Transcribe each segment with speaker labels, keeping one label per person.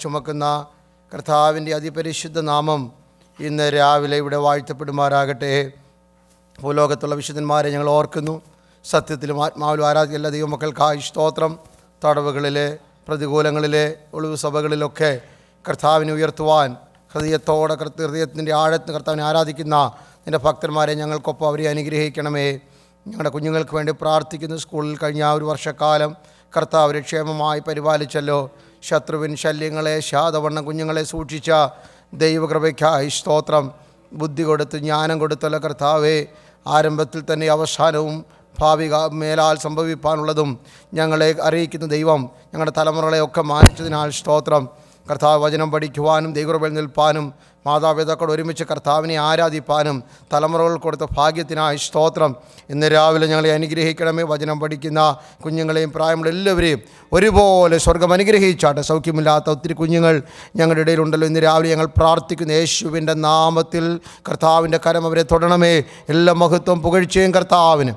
Speaker 1: ചുമക്കുന്ന കർത്താവിൻ്റെ അതിപരിശുദ്ധ നാമം ഇന്ന് രാവിലെ ഇവിടെ വാഴ്ത്തപ്പെടുമാറാകട്ടെ. ഭൂലോകത്തുള്ള വിശുദ്ധന്മാരെ ഞങ്ങൾ ഓർക്കുന്നു. സത്യത്തിലും ആത്മാവിലും ആരാധിക്കുന്ന എല്ലാ ദൈവമക്കൾക്കായി സ്തോത്രം. തടവുകളിലെ, പ്രതികൂലങ്ങളിലെ, ഒളിവ് സഭകളിലൊക്കെ കർത്താവിനെ ഉയർത്തുവാൻ ഹൃദയത്തോടെ ഹൃദയത്തിൻ്റെ ആഴത്തിന് കർത്താവിനെ ആരാധിക്കുന്ന നിൻ്റെ ഭക്തന്മാരെ ഞങ്ങൾക്കൊപ്പം അവരെ അനുഗ്രഹിക്കണമേ. ഞങ്ങളുടെ കുഞ്ഞുങ്ങൾക്ക് വേണ്ടി പ്രാർത്ഥിക്കുന്ന. സ്കൂളിൽ കഴിഞ്ഞ ഒരു വർഷക്കാലം കർത്താവ് ക്ഷേമമായി പരിപാലിച്ചല്ലോ. ശത്രുവിൻ ശല്യങ്ങളെ ശാതവണ്ണം കുഞ്ഞുങ്ങളെ സൂക്ഷിച്ച ദൈവകൃപയ്ക്കായി സ്തോത്രം. ബുദ്ധി കൊടുത്ത് ജ്ഞാനം കൊടുത്തല്ലോ കർത്താവേ. ആരംഭത്തിൽ തന്നെ അവസാനവും ഭാവി മേലാൽ സംഭവിപ്പാനുള്ളതും ഞങ്ങളെ അറിയിക്കുന്ന ദൈവം ഞങ്ങളുടെ തലമുറകളെയൊക്കെ മാനിച്ചതിനാൽ സ്തോത്രം. കർത്താവ് വചനം പഠിക്കുവാനും ദൈവകൃപയിൽ നിൽപ്പാനും മാതാപിതാക്കൾ ഒരുമിച്ച് കർത്താവിനെ ആരാധിപ്പാനും തലമുറകൾ കൊടുത്ത ഭാഗ്യത്തിനായി സ്തോത്രം. ഇന്ന് രാവിലെ ഞങ്ങളെ അനുഗ്രഹിക്കണമേ. വചനം പഠിക്കുന്ന കുഞ്ഞുങ്ങളെയും പ്രായമുള്ള എല്ലാവരെയും ഒരുപോലെ സ്വർഗം അനുഗ്രഹിച്ചാട്ടെ. സൗഖ്യമില്ലാത്ത ഒത്തിരി കുഞ്ഞുങ്ങൾ ഞങ്ങളുടെ ഇടയിലുണ്ടല്ലോ. ഇന്ന് രാവിലെ ഞങ്ങൾ പ്രാർത്ഥിക്കുന്ന യേശുവിൻ്റെ നാമത്തിൽ കർത്താവിൻ്റെ കരം അവരെ തൊടണമേ. എല്ലാ മഹത്വം പുകഴ്ചയും കർത്താവിന്.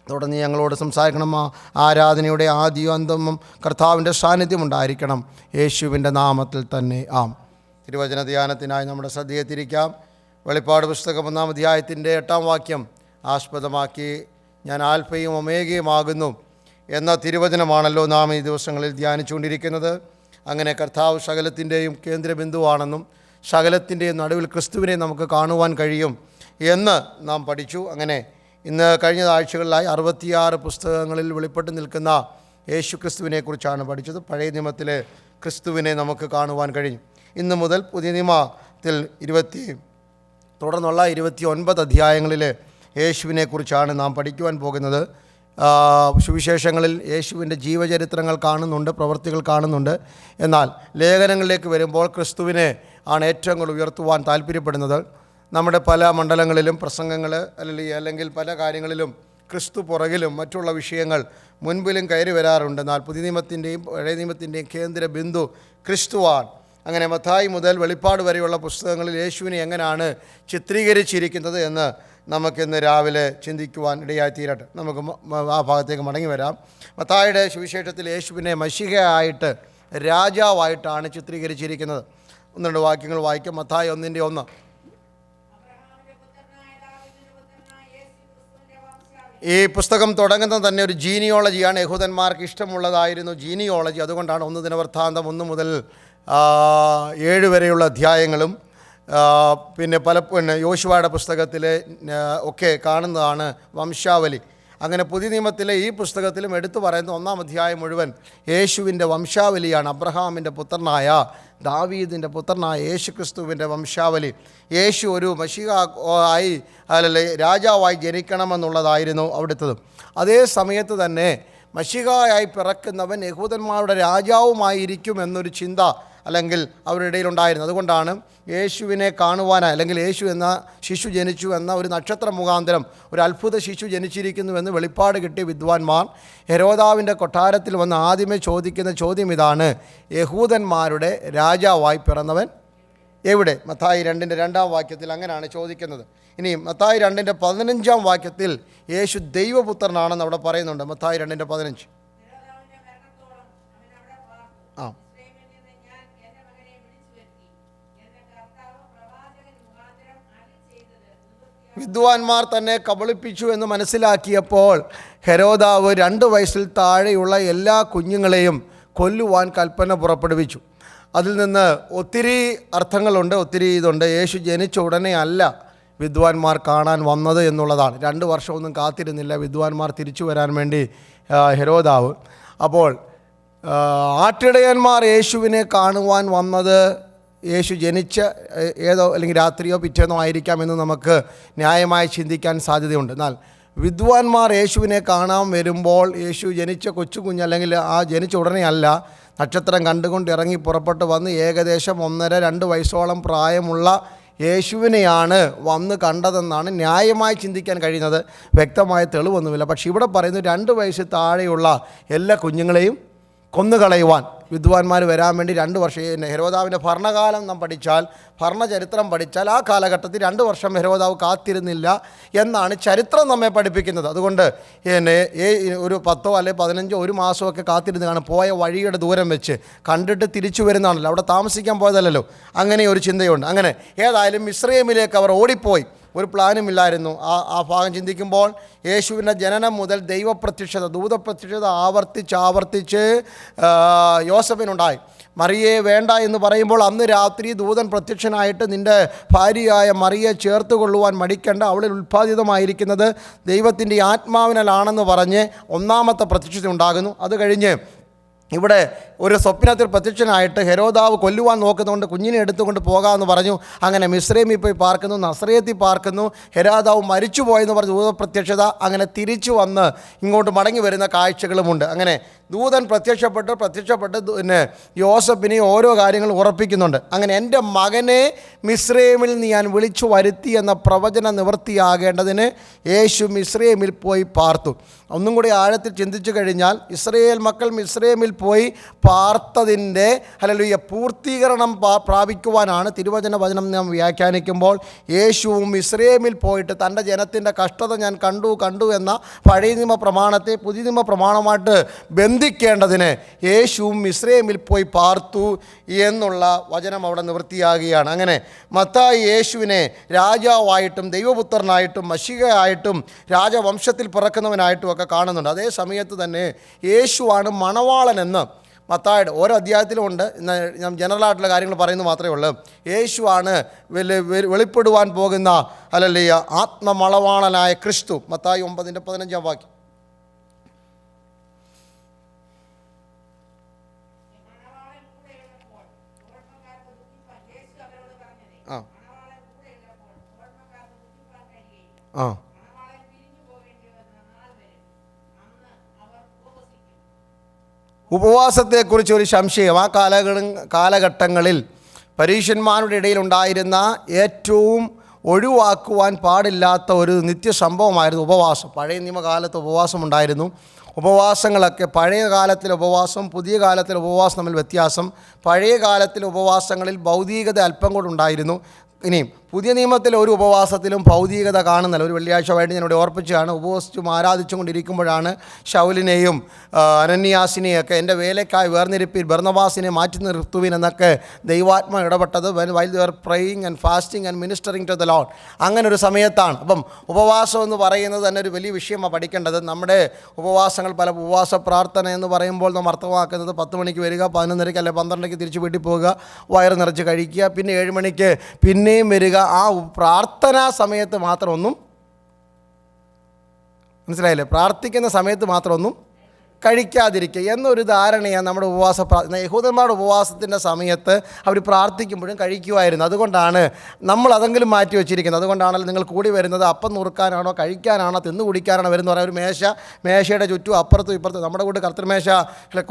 Speaker 1: തുടർന്ന് ഞങ്ങളോട് സംസാരിക്കണം. ആരാധനയുടെ ആദ്യവും അന്തവും കർത്താവിൻ്റെ സാന്നിധ്യം ഉണ്ടായിരിക്കണം. യേശുവിൻ്റെ നാമത്തിൽ തന്നെ ആം. തിരുവചന ധ്യാനത്തിനായി നമ്മുടെ ശ്രദ്ധയെ തിരിക്കാം. വെളിപ്പാട് പുസ്തകം 1-ാം അധ്യായത്തിൻ്റെ 8-ാം വാക്യം ആസ്പദമാക്കി ഞാൻ ആൽഫയും ഒമേഗയുമാകുന്നു എന്ന തിരുവചനമാണല്ലോ നാം ഈ ദിവസങ്ങളിൽ ധ്യാനിച്ചുകൊണ്ടിരിക്കുന്നത്. അങ്ങനെ കർത്താവ് സകലത്തിൻ്റെയും കേന്ദ്രബിന്ദുവാണെന്നും സകലത്തിൻ്റെയും നടുവിൽ ക്രിസ്തുവിനെ നമുക്ക് കാണുവാൻ കഴിയും എന്ന് നാം പഠിച്ചു. അങ്ങനെ ഇന്ന് കഴിഞ്ഞ ആഴ്ചകളിലായി 66 പുസ്തകങ്ങളിൽ വെളിപ്പെട്ട് നിൽക്കുന്ന യേശു ക്രിസ്തുവിനെക്കുറിച്ചാണ് പഠിച്ചത്. പഴയ നിയമത്തിലെ ക്രിസ്തുവിനെ നമുക്ക് കാണുവാൻ കഴിഞ്ഞു. ഇന്ന് മുതൽ പുതിയ നിയമത്തിൽ തുടർന്നുള്ള 29 അധ്യായങ്ങളിൽ യേശുവിനെക്കുറിച്ചാണ് നാം പഠിക്കുവാൻ പോകുന്നത്. സുവിശേഷങ്ങളിൽ യേശുവിൻ്റെ ജീവചരിത്രങ്ങൾ കാണുന്നുണ്ട്, പ്രവൃത്തികൾ കാണുന്നുണ്ട്. എന്നാൽ ലേഖനങ്ങളിലേക്ക് വരുമ്പോൾ ക്രിസ്തുവിനെ ആണ് ഏറ്റവും കൂടുതൽ ഉയർത്തുവാൻ താല്പര്യപ്പെടുന്നത്. നമ്മുടെ പല മണ്ഡലങ്ങളിലും പ്രസംഗങ്ങൾ അല്ലെങ്കിൽ പല കാര്യങ്ങളിലും ക്രിസ്തു പുറകിലും മറ്റുള്ള വിഷയങ്ങൾ മുൻപിലും കയറി വരാറുണ്ട്. എന്നാൽ പുതിയ നിയമത്തിൻ്റെയും പഴയ നിയമത്തിൻ്റെയും കേന്ദ്ര ബിന്ദു ക്രിസ്തുവാണ്. അങ്ങനെ മത്തായി മുതൽ വെളിപ്പാട് വരെയുള്ള പുസ്തകങ്ങളിൽ യേശുവിനെ എങ്ങനെയാണ് ചിത്രീകരിച്ചിരിക്കുന്നത് എന്ന് നമുക്കിന്ന് രാവിലെ ചിന്തിക്കുവാൻ ഇടയായി തീരട്ടെ. നമുക്ക് ആ ഭാഗത്തേക്ക് മടങ്ങി വരാം. മത്തായിയുടെ സുവിശേഷത്തിൽ യേശുവിനെ മശിഹയായിട്ട്, രാജാവായിട്ടാണ് ചിത്രീകരിച്ചിരിക്കുന്നത്. 1-2 വാക്യങ്ങൾ വായിക്കാം. മത്തായി 1:1. ഈ പുസ്തകം തുടങ്ങുന്നത് തന്നെ ഒരു ജീനിയോളജിയാണ്. യഹൂദന്മാർക്ക് ഇഷ്ടമുള്ളതായിരുന്നു ജീനിയോളജി. അതുകൊണ്ടാണ് 1 ദിനവൃത്താന്തം 1 മുതൽ 7 വരെയുള്ള അധ്യായങ്ങളും പിന്നെ യോശുവയുടെ പുസ്തകത്തിൽ ഒക്കെ കാണുന്നതാണ് വംശാവലി. അങ്ങനെ പുതിയ നിയമത്തിലെ ഈ പുസ്തകത്തിലും എടുത്തു പറയുന്ന 1-ാം അധ്യായം മുഴുവൻ യേശുവിൻ്റെ വംശാവലിയാണ്. അബ്രഹാമിൻ്റെ പുത്രനായ ദാവീദിൻ്റെ പുത്രനായ യേശു ക്രിസ്തുവിൻ്റെ വംശാവലി. യേശു ഒരു മശിഹ ആയി രാജാവായി ജനിക്കണമെന്നുള്ളതായിരുന്നു അവിടുത്തത്. അതേ സമയത്ത് തന്നെ മശിഹയായി പിറക്കുന്നവൻ യഹൂദന്മാരുടെ രാജാവുമായിരിക്കും എന്നൊരു ചിന്ത അല്ലെങ്കിൽ അവരുടെ ഇടയിലുണ്ടായിരുന്നു. അതുകൊണ്ടാണ് യേശുവിനെ കാണുവാനായി, അല്ലെങ്കിൽ യേശു എന്ന ശിശു ജനിച്ചു എന്ന ഒരു നക്ഷത്ര മുഖാന്തരം ഒരു അത്ഭുത ശിശു ജനിച്ചിരിക്കുന്നുവെന്ന് വെളിപ്പാട് കിട്ടിയ വിദ്വാൻമാർ ഹെരോദാവിൻ്റെ കൊട്ടാരത്തിൽ വന്ന് ആദ്യമേ ചോദിക്കുന്ന ചോദ്യം ഇതാണ്: യഹൂദന്മാരുടെ രാജാവായി പിറന്നവൻ എവിടെ? മത്തായി 2:2 വാക്യത്തിൽ അങ്ങനെയാണ് ചോദിക്കുന്നത്. ഇനി മത്തായി 2:15 വാക്യത്തിൽ യേശു ദൈവപുത്രനാണെന്ന് അവിടെ പറയുന്നുണ്ട്. മത്തായി 2:15. ആ വിദ്വാൻമാർ തന്നെ കബളിപ്പിച്ചു എന്ന് മനസ്സിലാക്കിയപ്പോൾ ഹെരോദാവ് 2 വയസ്സിൽ താഴെയുള്ള എല്ലാ കുഞ്ഞുങ്ങളെയും കൊല്ലുവാൻ കൽപ്പന പുറപ്പെടുവിച്ചു. അതിൽ നിന്ന് ഒത്തിരി അർത്ഥങ്ങളുണ്ട്, ഒത്തിരി ഇതുണ്ട്. യേശു ജനിച്ച ഉടനെ അല്ല വിദ്വാൻമാർ കാണാൻ വന്നത് എന്നുള്ളതാണ്. 2 വർഷമൊന്നും കാത്തിരുന്നില്ല വിദ്വാൻമാർ തിരിച്ചു വരാൻ വേണ്ടി ഹെരോദാവ്. അപ്പോൾ ആട്ടിടയന്മാർ യേശുവിനെ കാണുവാൻ വന്നത് യേശു ജനിച്ച ഏതോ അല്ലെങ്കിൽ രാത്രിയോ പിറ്റേന്നോ ആയിരിക്കാമെന്ന് നമുക്ക് ന്യായമായി ചിന്തിക്കാൻ സാധ്യതയുണ്ട്. എന്നാൽ വിദ്വാൻമാർ യേശുവിനെ കാണാൻ വരുമ്പോൾ യേശു ജനിച്ച കൊച്ചു അല്ലെങ്കിൽ ആ ജനിച്ച ഉടനെ അല്ല, നക്ഷത്രം കണ്ടുകൊണ്ട് ഇറങ്ങി പുറപ്പെട്ട് വന്ന് ഏകദേശം 1.5-2 വയസ്സോളം പ്രായമുള്ള യേശുവിനെയാണ് വന്ന് കണ്ടതെന്നാണ് ന്യായമായി ചിന്തിക്കാൻ കഴിയുന്നത്. വ്യക്തമായ തെളിവൊന്നുമില്ല. പക്ഷേ ഇവിടെ പറയുന്നു 2 വയസ്സ് താഴെയുള്ള എല്ലാ കുഞ്ഞുങ്ങളെയും കൊന്നുകളയുവാൻ വിദ്വാൻമാർ വരാൻ വേണ്ടി 2 വർഷം ഹെരോദാവിൻ്റെ ഭരണകാലം നാം പഠിച്ചാൽ, ഭരണചരിത്രം പഠിച്ചാൽ ആ കാലഘട്ടത്തിൽ 2 വർഷം ഹെരോദാവ് കാത്തിരുന്നില്ല എന്നാണ് ചരിത്രം നമ്മെ പഠിപ്പിക്കുന്നത്. അതുകൊണ്ട് ഒരു 10 അല്ലെങ്കിൽ 15 1 മാസമൊക്കെ കാത്തിരുന്ന് കാണും. പോയ വഴിയുടെ ദൂരം വെച്ച് കണ്ടിട്ട് തിരിച്ചു വരുന്നതാണല്ലോ, അവിടെ താമസിക്കാൻ പോയതല്ലല്ലോ. അങ്ങനെ ഒരു ചിന്തയുണ്ട്. അങ്ങനെ ഏതായാലും മിസ്രയീമിലേക്ക് അവർ ഓടിപ്പോയി. ഒരു പ്ലാനും ഇല്ലായിരുന്നു. ആ ഭാഗം ചിന്തിക്കുമ്പോൾ യേശുവിൻ്റെ ജനനം മുതൽ ദൈവപ്രത്യക്ഷത, ദൂതപ്രത്യക്ഷത ആവർത്തിച്ച് യോസഫിനുണ്ടായി. മറിയെ വേണ്ട എന്ന് പറയുമ്പോൾ അന്ന് രാത്രി ദൂതൻ പ്രത്യക്ഷനായിട്ട് നിൻ്റെ ഭാര്യയായ മറിയെ ചേർത്ത് കൊള്ളുവാൻ മടിക്കേണ്ട, അവളിൽ ഉൽപ്പാദിതമായിരിക്കുന്നത് ദൈവത്തിൻ്റെ ആത്മാവിനാലാണെന്ന് പറഞ്ഞ് 1ാമത്തെ പ്രത്യക്ഷത ഉണ്ടാകുന്നു. അത് കഴിഞ്ഞ് ഇവിടെ ഒരു സ്വപ്നത്തിൽ പ്രത്യക്ഷനായിട്ട് ഹെരോദാവ് കൊല്ലുവാൻ നോക്കുന്നതുകൊണ്ട് കുഞ്ഞിനെ എടുത്തുകൊണ്ട് പോകാമെന്ന് പറഞ്ഞു. അങ്ങനെ മിസ്രയീമിൽ പോയി പാർക്കുന്നു, നസറേത്തിൽ പാർക്കുന്നു. ഹെരോദാവ് മരിച്ചു പോയെന്ന് പറഞ്ഞ് ദൂതപ്രത്യക്ഷത. അങ്ങനെ തിരിച്ചു വന്ന് ഇങ്ങോട്ട് മടങ്ങി വരുന്ന കാഴ്ചകളുമുണ്ട്. അങ്ങനെ ദൂതൻ പ്രത്യക്ഷപ്പെട്ട് പിന്നെ യോസഫിനെ ഓരോ കാര്യങ്ങൾ ഉറപ്പിക്കുന്നുണ്ട്. അങ്ങനെ എൻ്റെ മകനെ മിസ്രയീമിൽ നിന്ന് ഞാൻ വിളിച്ചു വരുത്തി എന്ന പ്രവചന നിവൃത്തിയാകേണ്ടതിന് യേശു മിസ്രയീമിൽ പോയി പാർത്തു. ഒന്നും കൂടി ആഴത്തിൽ ചിന്തിച്ചു കഴിഞ്ഞാൽ ഇസ്രയേൽ മക്കൾ മിസ്രയീമിൽ പോയി പാർത്തതിൻ്റെ പൂർത്തീകരണം പ്രാപിക്കുവാനാണ് തിരുവചന വചനം നാം വ്യാഖ്യാനിക്കുമ്പോൾ യേശുവും മിസ്രയീമിൽ പോയിട്ട് തൻ്റെ ജനത്തിൻ്റെ കഷ്ടത ഞാൻ കണ്ടു എന്ന പഴയ നിയമ പ്രമാണത്തെ പുതിയ നിയമ പ്രമാണമായിട്ട് ബന്ധിക്കേണ്ടതിന് യേശുവും മിസ്രയീമിൽ പോയി പാർത്തു എന്നുള്ള വചനം അവിടെ നിവൃത്തിയാകുകയാണ്. അങ്ങനെ മത്തായി യേശുവിനെ രാജാവായിട്ടും ദൈവപുത്രനായിട്ടും മശിഹയായിട്ടും രാജവംശത്തിൽ പിറക്കുന്നവനായിട്ടും ഒക്കെ കാണുന്നുണ്ട്. അതേ സമയത്ത് തന്നെ യേശുവാണ് മണവാളനെന്ന് മത്തായിയുടെ ഓരോ അധ്യായത്തിലും ഉണ്ട്. ഞാൻ ജനറലായിട്ടുള്ള കാര്യങ്ങൾ പറയുന്നത് മാത്രമേ ഉള്ളൂ. യേശുവാണ് വെളിപ്പെടുവാൻ പോകുന്ന ആത്മമണവാളനായ ക്രിസ്തു. മത്തായി 9:15 വാക്യം. ഉപവാസത്തെക്കുറിച്ച് ഒരു സംശയം. ആ കാലഘട്ടങ്ങളിൽ പരീശന്മാരുടെ ഇടയിലുണ്ടായിരുന്ന ഏറ്റവും ഒഴിവാക്കുവാൻ പാടില്ലാത്ത ഒരു നിത്യസംഭവമായിരുന്നു ഉപവാസം. പഴയ നിയമകാലത്ത് ഉപവാസം ഉണ്ടായിരുന്നു. ഉപവാസങ്ങളൊക്കെ പഴയ കാലത്തിലെ ഉപവാസം പുതിയ കാലത്തിലെ ഉപവാസം തമ്മിൽ വ്യത്യാസം. പഴയ കാലത്തിലെ ഉപവാസങ്ങളിൽ ഭൗതികത അല്പം കൂടെ ഉണ്ടായിരുന്നു. ഇനിയും പുതിയ നിയമത്തിലെ ഒരു ഉപവാസത്തിലും ഭൗതികത കാണുന്നില്ല. ഒരു വെള്ളിയാഴ്ച വൈകിട്ട് ഞാനിവിടെ ഓർപ്പിച്ചാണ്, ഉപവസിച്ചും ആരാധിച്ചും കൊണ്ടിരിക്കുമ്പോഴാണ് ശൗലിനെയും അനന്യാസിനെയൊക്കെ എൻ്റെ വേലയ്ക്കായി വേർതിരിപ്പിൽ ബർന്നബാസിനെ മാറ്റി നിർത്തുവിൻ എന്നൊക്കെ ദൈവാത്മ ഇടപെട്ടത്. While they are praying and fasting and ministering to the Lord. അങ്ങനെ ഒരു സമയത്താണ്. അപ്പം ഉപവാസം എന്ന് പറയുന്നത് തന്നെ ഒരു വലിയ വിഷയമാണ് പഠിക്കേണ്ടത്. നമ്മുടെ ഉപവാസങ്ങൾ പല ഉപവാസ പ്രാർത്ഥന എന്ന് പറയുമ്പോൾ നാം അർത്ഥമാക്കുന്നത് 10 മണിക്ക് വരിക, 11:30 അല്ലെങ്കിൽ 12:00 തിരിച്ച് വീട്ടിൽ പോവുക, വയറ് നിറച്ച് കഴിക്കുക, പിന്നെ 7 മണിക്ക് പിന്നെയും വരിക. ആ പ്രാർത്ഥനാ സമയത്ത് മാത്രം ഒന്നും മനസ്സിലായില്ലേ, പ്രാർത്ഥിക്കുന്ന സമയത്ത് മാത്രം ഒന്നും കഴിക്കാതിരിക്കുക എന്നൊരു ധാരണയാണ് നമ്മുടെ ഉപവാസ യഹൂദന്മാരുടെ ഉപവാസത്തിൻ്റെ സമയത്ത് അവർ പ്രാർത്ഥിക്കുമ്പോഴും കഴിക്കുമായിരുന്നു. അതുകൊണ്ടാണ് നമ്മൾ അതെങ്കിലും മാറ്റി വെച്ചിരിക്കുന്നത്. അതുകൊണ്ടാണല്ലോ നിങ്ങൾ കൂടി വരുന്നത് അപ്പം നുറുക്കാനാണോ കഴിക്കാനാണോ തിന്നു കുടിക്കാനാണോ വരുന്ന പറയാൻ ഒരു മേശയുടെ ചുറ്റും അപ്പുറത്തും ഇപ്പുറത്തും. നമ്മുടെ കൂടെ കർത്തൃമേശ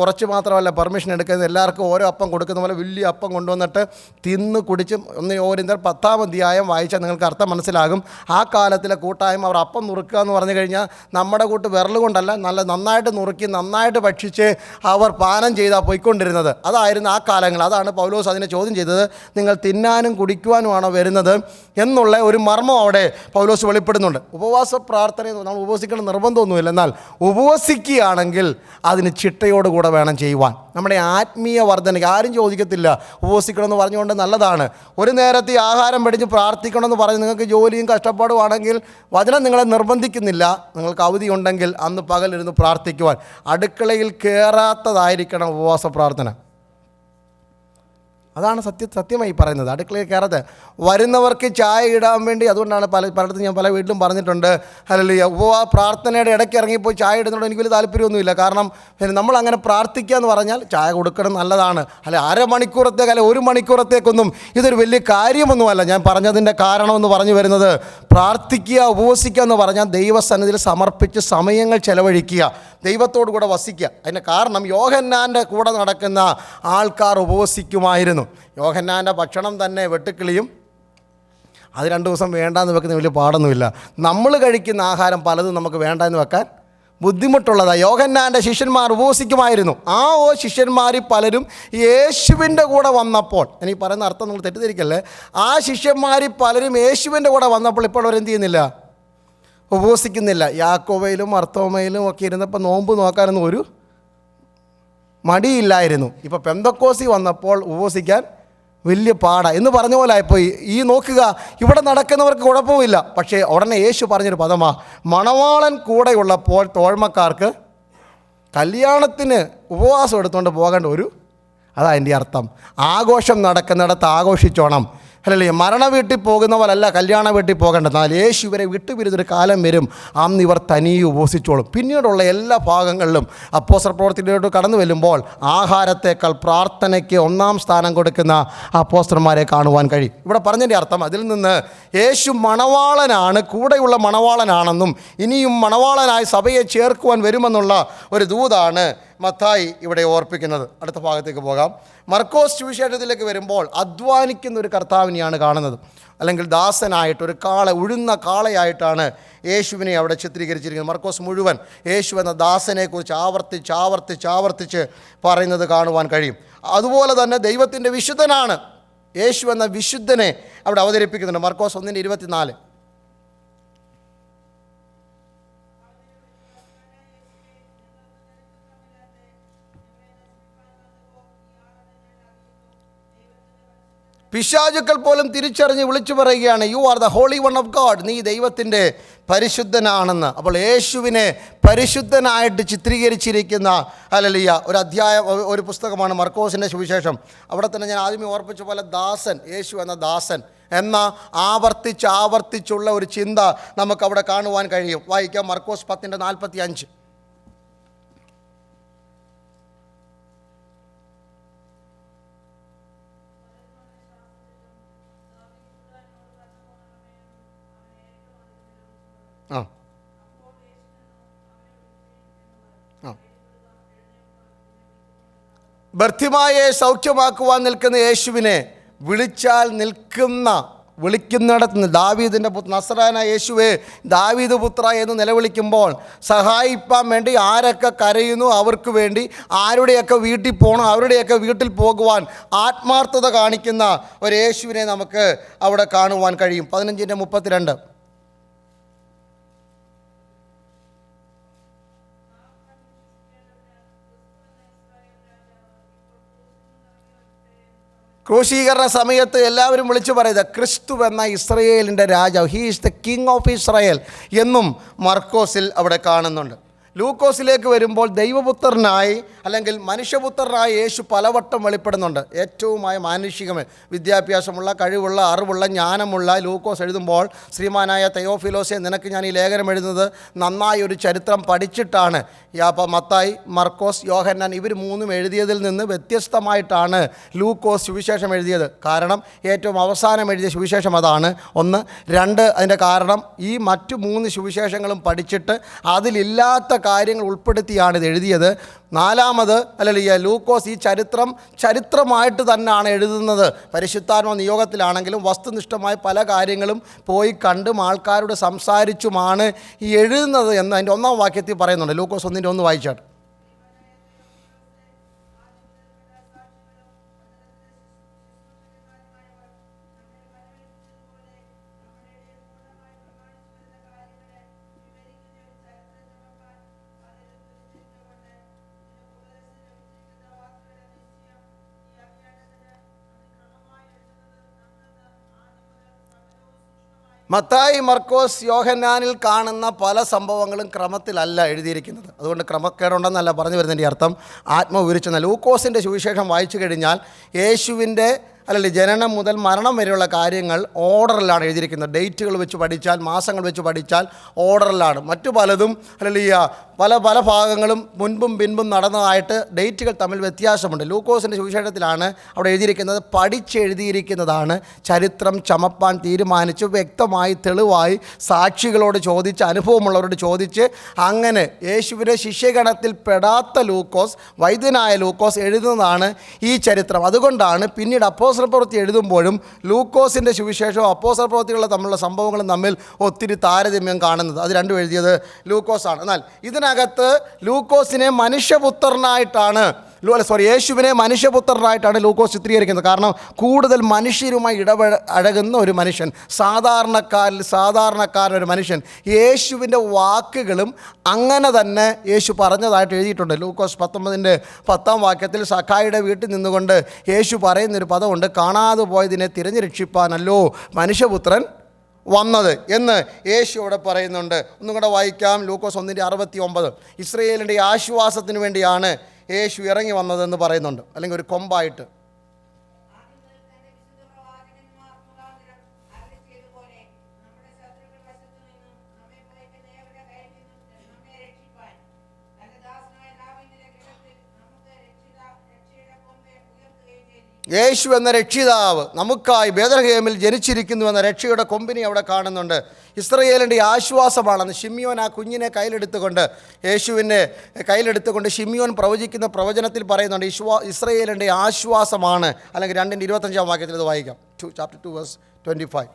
Speaker 1: കുറച്ച് മാത്രമല്ല പെർമിഷൻ എടുക്കുന്നത്, എല്ലാവർക്കും ഓരോ അപ്പം കൊടുക്കുന്ന പോലെ വലിയ അപ്പം കൊണ്ടുവന്നിട്ട് തിന്ന് കുടിച്ചും ഓരോരുത്തർ 10-ാം അധ്യായം വായിച്ചാൽ നിങ്ങൾക്ക് അർത്ഥം മനസ്സിലാകും. ആ കാലത്തിലെ കൂട്ടായ്മ അവർ അപ്പം നുറുക്കുക എന്ന് പറഞ്ഞു കഴിഞ്ഞാൽ നമ്മുടെ കൂട്ട് വിരൽ കൊണ്ടല്ല, നന്നായിട്ട് നുറുക്കി നന്നായിട്ട് ഭക്ഷിച്ച് അവർ പാനം ചെയ്താൽ പോയിക്കൊണ്ടിരുന്നത്. അതായിരുന്നു ആ കാലങ്ങൾ. അതാണ് പൗലോസ് അതിനെ ചോദ്യം ചെയ്തത്, നിങ്ങൾ തിന്നാനും കുടിക്കുവാനുമാണോ വരുന്നത് എന്നുള്ള ഒരു മർമ്മം അവിടെ പൗലോസ് വെളിപ്പെടുന്നുണ്ട്. ഉപവാസ പ്രാർത്ഥന നമ്മൾ ഉപവസിക്കേണ്ട നിർബന്ധമൊന്നുമില്ല. എന്നാൽ ഉപവസിക്കുകയാണെങ്കിൽ അതിന് ചിട്ടയോടുകൂടെ വേണം ചെയ്യുവാൻ. നമ്മുടെ ആത്മീയ വർധനയ്ക്ക് ആരും ചോദിക്കത്തില്ല ഉപവസിക്കണമെന്ന് പറഞ്ഞുകൊണ്ട് നല്ലതാണ്. ഒരു നേരത്തെ ആഹാരം പഠിച്ച് പ്രാർത്ഥിക്കണമെന്ന് പറഞ്ഞ് നിങ്ങൾക്ക് ജോലിയും കഷ്ടപ്പാടുമാണെങ്കിൽ വചനം നിങ്ങളെ നിർബന്ധിക്കുന്നില്ല. നിങ്ങൾക്ക് അവധി ഉണ്ടെങ്കിൽ അന്ന് പകലിരുന്ന് പ്രാർത്ഥിക്കുവാൻ. അടുക്കളയിൽ കയറാത്തതായിരിക്കണം ഉപവാസ പ്രാർത്ഥന. അതാണ് സത്യമായി പറയുന്നത്. അടുക്കളയിൽ കയറാത്ത വരുന്നവർക്ക് ചായ ഇടാൻ വേണ്ടി. അതുകൊണ്ടാണ് പലയിടത്തും ഞാൻ പല വീട്ടിലും പറഞ്ഞിട്ടുണ്ട്, അല്ലെങ്കിൽ പ്രാർത്ഥനയുടെ ഇടയ്ക്ക് ഇറങ്ങിപ്പോയി ചായ ഇടുന്നതുകൊണ്ട് എനിക്ക് വലിയ താല്പര്യമൊന്നുമില്ല. കാരണം നമ്മളങ്ങനെ പ്രാർത്ഥിക്കുക എന്ന് പറഞ്ഞാൽ ചായ കൊടുക്കണം നല്ലതാണ്. അല്ലെ അരമണിക്കൂറത്തേക്ക് അല്ലെ 1 മണിക്കൂറത്തേക്കൊന്നും ഇതൊരു വലിയ കാര്യമൊന്നുമല്ല. ഞാൻ പറഞ്ഞതിൻ്റെ കാരണമെന്ന് പറഞ്ഞു വരുന്നത്, പ്രാർത്ഥിക്കുക ഉപവസിക്കുക എന്ന് പറഞ്ഞാൽ ദൈവസന്നിധിയിൽ സമർപ്പിച്ച് സമയങ്ങൾ ചെലവഴിക്കുക, ദൈവത്തോടു കൂടെ വസിക്കുക. അതിൻ്റെ കാരണം യോഹന്നാൻ്റെ കൂടെ നടക്കുന്ന ആൾക്കാർ ഉപവസിക്കുമായിരുന്നു. യോഹന്നാൻ്റെ ഭക്ഷണം തന്നെ വെട്ടുക്കിളിയും അത് 2 ദിവസം വേണ്ടാന്ന് വെക്കുന്ന വലിയ പാടൊന്നുമില്ല. നമ്മൾ കഴിക്കുന്ന ആഹാരം പലതും നമുക്ക് വേണ്ടാന്ന് വെക്കാൻ ബുദ്ധിമുട്ടുള്ളതാണ്. യോഹന്നാൻ്റെ ശിഷ്യന്മാർ ഉപവസിക്കുമായിരുന്നു. ശിഷ്യന്മാരിൽ പലരും യേശുവിൻ്റെ കൂടെ വന്നപ്പോൾ, എനിക്ക് പറയുന്ന അർത്ഥം നിങ്ങൾ തെറ്റിദ്ധരിക്കല്ലേ, ആ ശിഷ്യന്മാരിൽ പലരും യേശുവിൻ്റെ കൂടെ വന്നപ്പോൾ ഇപ്പോൾ അവരെന്ത് ചെയ്യുന്നില്ല? ഉപവസിക്കുന്നില്ല. യാക്കോബയിലും മർത്തോമയിലും ഒക്കെ ഇരുന്നപ്പോൾ നോമ്പ് നോക്കാനൊന്നും ഒരു മടിയില്ലായിരുന്നു. ഇപ്പോൾ പെന്തക്കോസ്തി വന്നപ്പോൾ ഉപവസിക്കാൻ വലിയ പാടാണ് എന്ന് പറഞ്ഞ പോലെ ആയിപ്പോയി. നോക്കുക, ഇവിടെ നടക്കുന്നവർക്ക് കുഴപ്പമില്ല. പക്ഷേ ഉടനെ യേശു പറഞ്ഞൊരു പദമാ, മണവാളൻ കൂടെയുള്ളപ്പോൾ തോഴ്മക്കാർക്ക് കല്യാണത്തിന് ഉപവാസം എടുത്തുകൊണ്ട് പോകേണ്ട അതാ എൻ്റെ അർത്ഥം. ആഘോഷം നടക്കുന്നിടത്ത് ആഘോഷിച്ചോണം. അല്ലല്ലേ, മരണ വീട്ടിൽ പോകുന്നവരല്ല കല്യാണ വീട്ടിൽ പോകേണ്ടത്. എന്നാൽ യേശു ഇവരെ വിട്ടുപിരിഞ്ഞൊരു കാലം വരും, അന്ന് ഇവർ തനിയെ ഉപവസിച്ചോളും. പിന്നീടുള്ള എല്ലാ ഭാഗങ്ങളിലും അപ്പോസ്തല പ്രവൃത്തിയിലോട്ട് കടന്നു വരുമ്പോൾ ആഹാരത്തേക്കാൾ പ്രാർത്ഥനയ്ക്ക് ഒന്നാം സ്ഥാനം കൊടുക്കുന്ന അപ്പോസ്തലന്മാരെ കാണുവാൻ കഴിയും. ഇവിടെ പറഞ്ഞതിൻ്റെ അർത്ഥം അതിൽ നിന്ന് യേശു മണവാളനാണ്, കൂടെയുള്ള മണവാളനാണെന്നും ഇനിയും മണവാളനായി സഭയെ ചേർക്കുവാൻ വരുമെന്നുള്ള ഒരു ദൂതാണ് മത്തായി ഇവിടെ ഓർപ്പിക്കുന്നത്. അടുത്ത ഭാഗത്തേക്ക് പോകാം. മർക്കോസ് സുവിശേഷത്തിലേക്ക് വരുമ്പോൾ അധ്വാനിക്കുന്ന ഒരു കർത്താവിനെയാണ് കാണുന്നത്. അല്ലെങ്കിൽ ദാസനായിട്ട് ഉഴുന്ന കാളയായിട്ടാണ് യേശുവിനെ അവിടെ ചിത്രീകരിച്ചിരിക്കുന്നത്. മർക്കോസ് മുഴുവൻ യേശു എന്ന ദാസനെക്കുറിച്ച് ആവർത്തിച്ച് പറയുന്നത് കാണുവാൻ കഴിയും. അതുപോലെ തന്നെ ദൈവത്തിൻ്റെ വിശുദ്ധനാണ് യേശു എന്ന വിശുദ്ധനെ അവിടെ അവതരിപ്പിക്കുന്നുണ്ട്. മർക്കോസ് 1:24. പിശാചുക്കൾ പോലും തിരിച്ചറിഞ്ഞ് വിളിച്ചു പറയുകയാണ്, you are the holy one of God, നീ ദൈവത്തിൻ്റെ പരിശുദ്ധനാണെന്ന്. അപ്പോൾ യേശുവിനെ പരിശുദ്ധനായിട്ട് ചിത്രീകരിച്ചിരിക്കുന്ന ഒരു പുസ്തകമാണ് മർക്കോസിൻ്റെ സുവിശേഷം. അവിടെ തന്നെ ഞാൻ ആദ്യമേ ഓർപ്പിച്ച പോലെ ദാസൻ, യേശു എന്ന ദാസൻ എന്ന ആവർത്തിച്ചുള്ള ഒരു ചിന്ത നമുക്കവിടെ കാണുവാൻ കഴിയും. വായിക്കാം മർക്കോസ് 10:45. ബർത്തിമായെ സൗഖ്യമാക്കുവാൻ നിൽക്കുന്ന യേശുവിനെ വിളിക്കുന്നിടത്ത് ദാവീദിൻ്റെ നസറായനായ യേശുവേ ദാവീദ് പുത്ര എന്ന് നിലവിളിക്കുമ്പോൾ സഹായിപ്പാൻ വേണ്ടി ആരൊക്കെ കരയുന്നു അവർക്ക് വേണ്ടി ആരുടെയൊക്കെ വീട്ടിൽ പോകണം അവരുടെയൊക്കെ വീട്ടിൽ പോകുവാൻ ആത്മാർത്ഥത കാണിക്കുന്ന ഒരു യേശുവിനെ നമുക്ക് അവിടെ കാണുവാൻ കഴിയും. 15:32. ക്രൂശീകരണ സമയത്ത് എല്ലാവരും വിളിച്ചു പറയുന്നത് ക്രിസ്തു എന്ന ഇസ്രയേലിൻ്റെ രാജാവ്, he is the king of Israel എന്നും മർക്കോസിൽ അവിടെ കാണുന്നുണ്ട്. ലൂക്കോസിലേക്ക് വരുമ്പോൾ ദൈവപുത്രനായി അല്ലെങ്കിൽ മനുഷ്യപുത്രനായി യേശു പലവട്ടം വെളിപ്പെടുന്നുണ്ട്. ഏറ്റവുമായ മാനുഷികമേ വിദ്യാഭ്യാസമുള്ള കഴിവുള്ള അറിവുള്ള ജ്ഞാനമുള്ള ലൂക്കോസ് എഴുതുമ്പോൾ, ശ്രീമാനായ തെയോഫിലോസെ നിനക്ക് ഞാൻ ഈ ലേഖനം എഴുതുന്നത് നന്നായി ഒരു ചരിത്രം പഠിച്ചിട്ടാണ്. മത്തായി, മർക്കോസ്, യോഹന്നാൻ ഇവർ മൂന്നും എഴുതിയതിൽ നിന്ന് വ്യത്യസ്തമായിട്ടാണ് ലൂക്കോസ് സുവിശേഷം എഴുതിയത്. കാരണം ഏറ്റവും അവസാനം എഴുതിയ സുവിശേഷം അതാണ്. 1. 2, അതിൻ്റെ കാരണം ഈ മറ്റു 3 സുവിശേഷങ്ങളും പഠിച്ചിട്ട് അതിലില്ലാത്ത കാര്യങ്ങൾ ഉൾപ്പെടുത്തിയാണ് ഇത് എഴുതിയത്. 4. ലൂക്കോസ് ഈ ചരിത്രമായിട്ട് തന്നെയാണ് എഴുതുന്നത്. പരിശുദ്ധാത്മ നിയോഗത്തിലാണെങ്കിലും വസ്തുനിഷ്ഠമായ പല കാര്യങ്ങളും പോയി കണ്ടും ആൾക്കാരോട് സംസാരിച്ചുമാണ് ഈ എഴുതുന്നത് എന്ന് അതിൻ്റെ 1-ാം വാക്യത്തിൽ പറയുന്നുണ്ട്. ലൂക്കോസ് 1:1 വായിച്ചാട്ട്. മത്തായി, മർക്കോസ്, യോഹന്നാനിൽ കാണുന്ന പല സംഭവങ്ങളും ക്രമത്തിലല്ല എഴുതിയിരിക്കുന്നത്. അതുകൊണ്ട് ക്രമക്കേടുണ്ടെന്നല്ല പറഞ്ഞു വരുന്നതിൻ്റെ അർത്ഥം. ആത്മവിവരിച്ചെന്ന ലൂക്കോസിൻ്റെ സുവിശേഷം വായിച്ചു കഴിഞ്ഞാൽ യേശുവിൻ്റെ ജനനം മുതൽ മരണം വരെയുള്ള കാര്യങ്ങൾ ഓർഡറിലാണ് എഴുതിയിരിക്കുന്നത്. ഡേറ്റുകൾ വെച്ച് പഠിച്ചാൽ, മാസങ്ങൾ വെച്ച് പഠിച്ചാൽ ഓർഡറിലാണ്. മറ്റു പലതും പല ഭാഗങ്ങളും മുൻപും പിൻപും നടന്നതായിട്ട് ഡേറ്റുകൾ തമ്മിൽ വ്യത്യാസമുണ്ട്. ലൂക്കോസിൻ്റെ സുവിശേഷത്തിലാണ് അവിടെ എഴുതിയിരിക്കുന്നത്, പഠിച്ചെഴുതിയിരിക്കുന്നതാണ്. ചരിത്രം ചമപ്പാൻ തീരുമാനിച്ച് വ്യക്തമായി തെളിവായി സാക്ഷികളോട് ചോദിച്ച് അനുഭവമുള്ളവരോട് ചോദിച്ച് അങ്ങനെ യേശുവിൻ്റെ ശിഷ്യഗണത്തിൽ പെടാത്ത ലൂക്കോസ്, വൈദ്യനായ ലൂക്കോസ് എഴുതുന്നതാണ് ഈ ചരിത്രം. അതുകൊണ്ടാണ് പിന്നീട് അപ്പോസ്തലന്മാർ അപ്പോസ്തല പ്രവൃത്തി എഴുതുമ്പോഴും ലൂക്കോസിൻ്റെ സുവിശേഷവും അപ്പോസ്തല പ്രവൃത്തികളുടെ തമ്മിലുള്ള സംഭവങ്ങളും തമ്മിൽ ഒത്തിരി താരതമ്യം കാണുന്നത്. അത് രണ്ടും എഴുതിയത് ലൂക്കോസാണ്. എന്നാൽ ഇതിനകത്ത് ലൂക്കോസിനെ മനുഷ്യപുത്രനായിട്ടാണ് യേശുവിനെ മനുഷ്യപുത്രനായിട്ടാണ് ലൂക്കോസ് ചിത്രീകരിക്കുന്നത്. കാരണം കൂടുതൽ മനുഷ്യരുമായി ഇടപഴകുന്ന ഒരു മനുഷ്യൻ, സാധാരണക്കാരനൊരു മനുഷ്യൻ. യേശുവിൻ്റെ വാക്കുകളും അങ്ങനെ തന്നെ യേശു പറഞ്ഞതായിട്ട് എഴുതിയിട്ടുണ്ട്. ലൂക്കോസ് 19:10 സഖായിയുടെ വീട്ടിൽ നിന്നുകൊണ്ട് യേശു പറയുന്നൊരു പദമുണ്ട്, കാണാതെ പോയതിനെ തിരഞ്ഞുരക്ഷിപ്പാനല്ലോ മനുഷ്യപുത്രൻ വന്നത് എന്ന് യേശു അവിടെ പറയുന്നുണ്ട്. ഒന്നും കൂടെ വായിക്കാം. ലൂക്കോസ് 1:69 ഇസ്രയേലിൻ്റെ ആശ്വാസത്തിന് വേണ്ടിയാണ് യേശു ഇറങ്ങി വന്നതെന്ന് പറയുന്നുണ്ട്, അല്ലെങ്കിൽ ഒരു കൊമ്പായിട്ട്. യേശു എന്ന രക്ഷിതാവ് നമുക്കായി ബേത്ലഹേമിൽ ജനിച്ചിരിക്കുന്നുവെന്ന രക്ഷയുടെ കൊമ്പിനെ അവിടെ കാണുന്നുണ്ട്. ഇസ്രയേലിൻ്റെ ആശ്വാസമാണെന്ന് ശിമ്യോൻ ആ കുഞ്ഞിനെ യേശുവിനെ കയ്യിലെടുത്തുകൊണ്ട് ശിമ്യോൻ പ്രവചിക്കുന്ന പ്രവചനത്തിൽ പറയുന്നുണ്ട്. ഇസ്രയേലിൻ്റെ ആശ്വാസമാണ്. അല്ലെങ്കിൽ 2:25 ഇത് വായിക്കാം. ചാപ്റ്റർ 2:25.